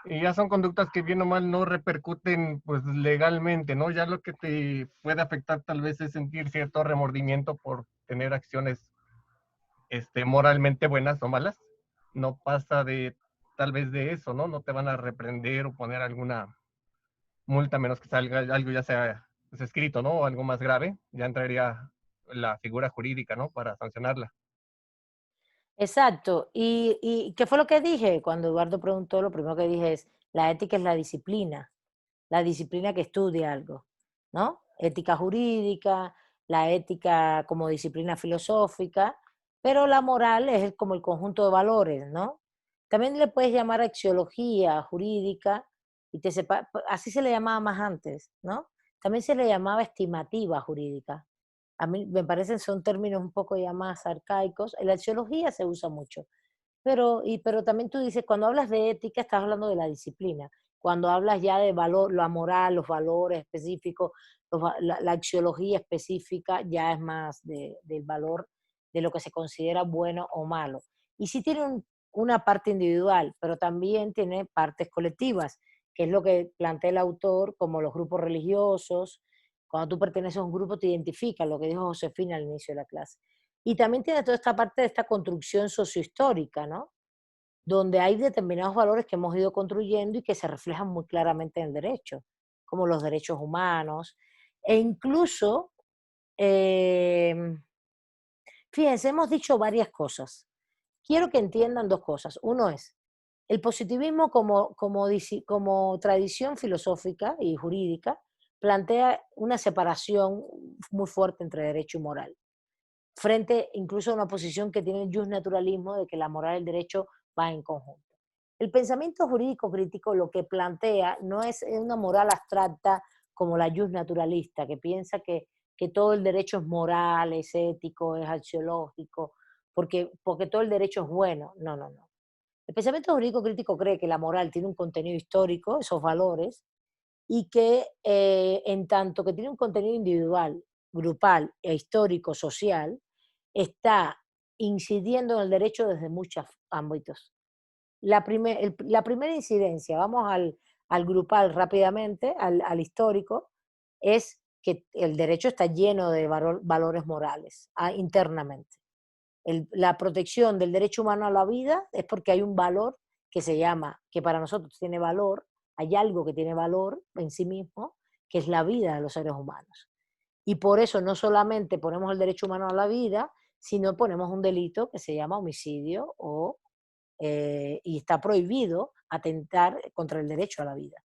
y ya son conductas que bien o mal no repercuten pues legalmente, ¿no? Ya lo que te puede afectar tal vez es sentir cierto remordimiento por tener acciones moralmente buenas o malas. No pasa de tal vez de eso, ¿no? No te van a reprender o poner alguna multa a menos que salga algo ya sea pues, escrito, ¿no? O algo más grave, ya entraría la figura jurídica, ¿no? Para sancionarla. Exacto. ¿Y qué fue lo que dije? Cuando Eduardo preguntó, lo primero que dije es, la ética es la disciplina que estudia algo, ¿no? Ética jurídica, la ética como disciplina filosófica, pero la moral es como el conjunto de valores, ¿no? También le puedes llamar axiología jurídica, así se le llamaba más antes, ¿no? También se le llamaba estimativa jurídica. A mí me parecen son términos un poco ya más arcaicos. En la axiología se usa mucho, pero también tú dices, cuando hablas de ética, estás hablando de la disciplina. Cuando hablas ya de valor, la moral, los valores específicos, la axiología específica, ya es más del valor de lo que se considera bueno o malo. Y sí tiene una parte individual, pero también tiene partes colectivas, que es lo que plantea el autor, como los grupos religiosos. Cuando tú perteneces a un grupo, te identificas, lo que dijo Josefina al inicio de la clase. Y también tiene toda esta parte de esta construcción sociohistórica, ¿no? Donde hay determinados valores que hemos ido construyendo y que se reflejan muy claramente en el derecho, como los derechos humanos. E incluso, eh, fíjense, hemos dicho varias cosas. Quiero que entiendan dos cosas. Uno es, el positivismo como tradición filosófica y jurídica plantea una separación muy fuerte entre derecho y moral, frente incluso a una posición que tiene el justnaturalismo de que la moral y el derecho van en conjunto. El pensamiento jurídico crítico lo que plantea no es una moral abstracta como la justnaturalista, que piensa que todo el derecho es moral, es ético, es axiológico, porque todo el derecho es bueno. No, no, no. El pensamiento jurídico crítico cree que la moral tiene un contenido histórico, esos valores, y que en tanto que tiene un contenido individual, grupal e histórico, social, está incidiendo en el derecho desde muchos ámbitos. La primera incidencia, vamos al grupal rápidamente, al histórico, es que el derecho está lleno de valores morales internamente. la protección del derecho humano a la vida es porque hay un valor que se llama, que para nosotros tiene valor, hay algo que tiene valor en sí mismo, que es la vida de los seres humanos. Y por eso no solamente ponemos el derecho humano a la vida, sino ponemos un delito que se llama homicidio y está prohibido atentar contra el derecho a la vida,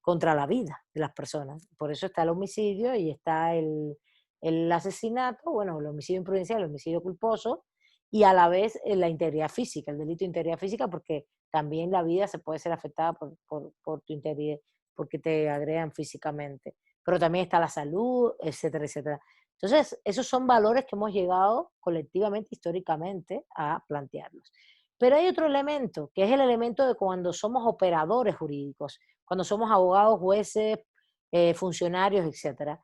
contra la vida de las personas. Por eso está el homicidio y está el asesinato, bueno, el homicidio imprudencial, el homicidio culposo, y a la vez la integridad física, el delito de integridad física, porque también la vida se puede ser afectada por tu integridad, porque te agredan físicamente. Pero también está la salud, etcétera, etcétera. Entonces, esos son valores que hemos llegado colectivamente, históricamente, a plantearlos. Pero hay otro elemento, que es el elemento de cuando somos operadores jurídicos, cuando somos abogados, jueces, funcionarios, etcétera.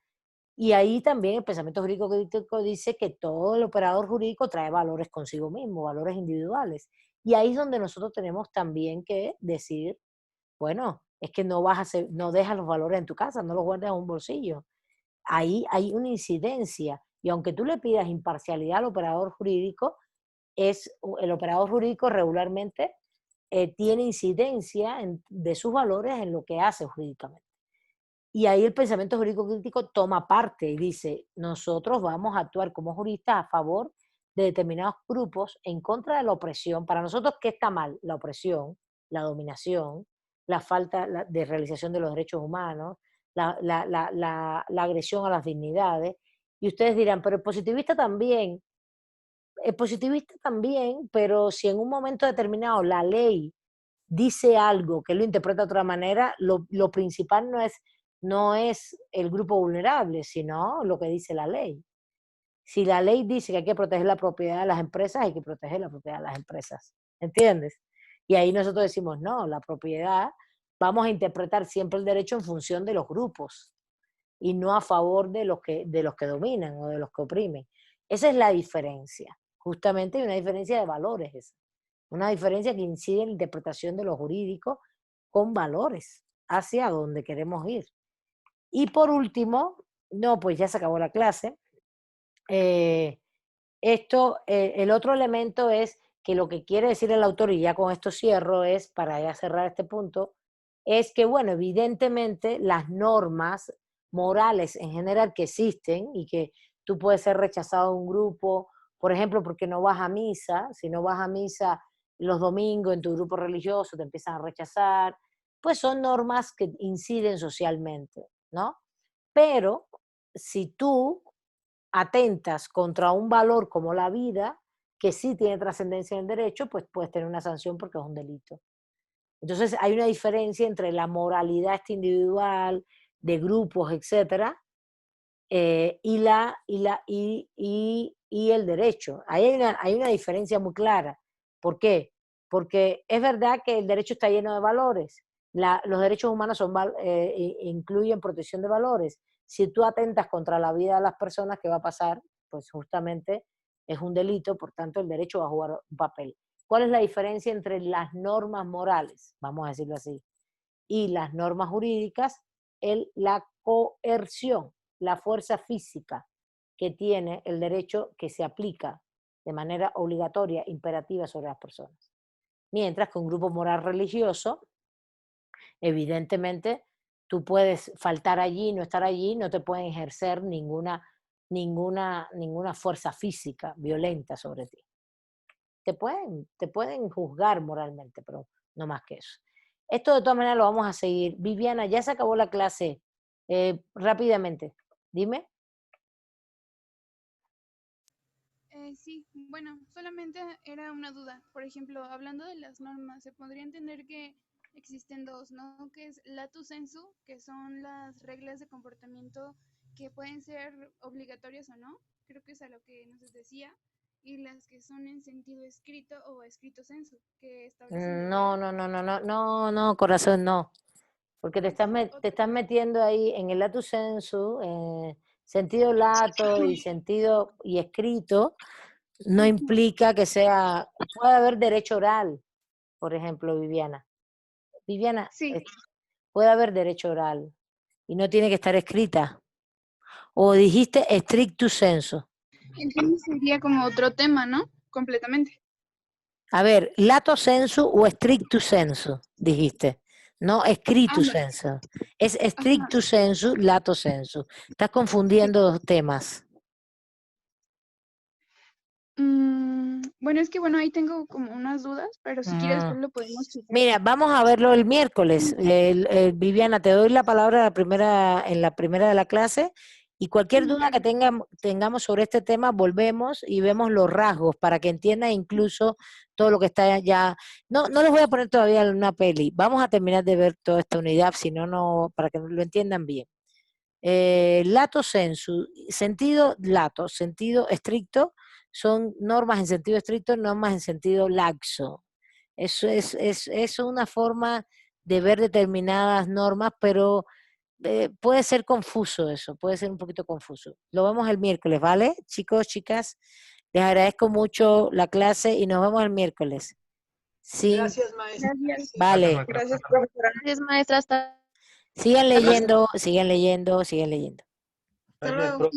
Y ahí también el pensamiento jurídico crítico dice que todo el operador jurídico trae valores consigo mismo, valores individuales. Y ahí es donde nosotros tenemos también que decir, bueno, es que no dejas los valores en tu casa, no los guardas en un bolsillo. Ahí hay una incidencia. Y aunque tú le pidas imparcialidad al operador jurídico, el operador jurídico regularmente tiene incidencia de sus valores en lo que hace jurídicamente. Y ahí el pensamiento jurídico crítico toma parte y dice, nosotros vamos a actuar como juristas a favor de determinados grupos en contra de la opresión. Para nosotros, ¿qué está mal? La opresión, la dominación, la falta de realización de los derechos humanos, la agresión a las dignidades. Y ustedes dirán, pero el positivista también, pero si en un momento determinado la ley dice algo que lo interpreta de otra manera, lo principal no es el grupo vulnerable, sino lo que dice la ley. Si la ley dice que hay que proteger la propiedad de las empresas, hay que proteger la propiedad de las empresas. ¿Entiendes? Y ahí nosotros decimos, no, la propiedad, vamos a interpretar siempre el derecho en función de los grupos y no a favor de los que dominan o de los que oprimen. Esa es la diferencia. Justamente hay una diferencia de valores. Una diferencia que incide en la interpretación de lo jurídico con valores hacia donde queremos ir. Y por último, no, pues ya se acabó la clase. El otro elemento es que lo que quiere decir el autor, y ya con esto cierro, es, para ya cerrar este punto, es que, bueno, evidentemente las normas morales en general que existen y que tú puedes ser rechazado de un grupo, por ejemplo, porque no vas a misa, si no vas a misa los domingos en tu grupo religioso te empiezan a rechazar, pues son normas que inciden socialmente, ¿no? Pero si tú atentas contra un valor como la vida, que sí tiene trascendencia en el derecho, pues puedes tener una sanción porque es un delito. Entonces hay una diferencia entre la moralidad individual, de grupos, etcétera, y el derecho. Ahí hay una diferencia muy clara. ¿Por qué? Porque es verdad que el derecho está lleno de valores. Los derechos humanos incluyen protección de valores. Si tú atentas contra la vida de las personas, ¿qué va a pasar? Pues justamente es un delito, por tanto el derecho va a jugar un papel. ¿Cuál es la diferencia entre las normas morales, vamos a decirlo así, y las normas jurídicas? La coerción, la fuerza física que tiene el derecho que se aplica de manera obligatoria, imperativa sobre las personas. Mientras que un grupo moral religioso, evidentemente, tú puedes faltar allí, no estar allí, no te pueden ejercer ninguna fuerza física violenta sobre ti. Te pueden juzgar moralmente, pero no más que eso. Esto de todas maneras lo vamos a seguir. Viviana, ya se acabó la clase. Rápidamente, dime. Sí, bueno, solamente era una duda. Por ejemplo, hablando de las normas, se podría entender que existen dos, ¿no? Que es lato sensu, que son las reglas de comportamiento que pueden ser obligatorias o no, creo que es a lo que nos decía, y las que son en sentido escrito o escrito sensu, que establecen... No, corazón, no. Porque te estás metiendo ahí en el lato sensu, sentido lato y sentido y escrito, no implica que sea, puede haber derecho oral, por ejemplo, Viviana. Viviana, sí. Puede haber derecho oral y no tiene que estar escrita. O dijiste stricto sensu. Entonces sería como otro tema, ¿no? completamente. A ver, lato sensu o stricto sensu, dijiste. No, escrito Ambas. sensu. Es stricto sensu, lato sensu. Estás confundiendo dos temas. Bueno, es que bueno, ahí tengo como unas dudas, pero si quieres después lo podemos checar. Mira, vamos a verlo el miércoles. Viviana, te doy la palabra en la primera de la clase y cualquier duda que tengamos sobre este tema, volvemos y vemos los rasgos para que entiendan incluso todo lo que está allá. No les voy a poner todavía en una peli. Vamos a terminar de ver toda esta unidad, si no, para que lo entiendan bien. Lato sensu, sentido lato, sentido estricto, son normas en sentido estricto, normas en sentido laxo. Eso es una forma de ver determinadas normas, pero puede ser confuso eso, puede ser un poquito confuso. Lo vemos el miércoles, ¿vale? Chicos, chicas, les agradezco mucho la clase y nos vemos el miércoles. Sí, Gracias, maestra. Gracias. vale. Gracias, profesora. Gracias, maestra. Hasta Sigan leyendo, sigan leyendo, sigan leyendo. Hasta luego.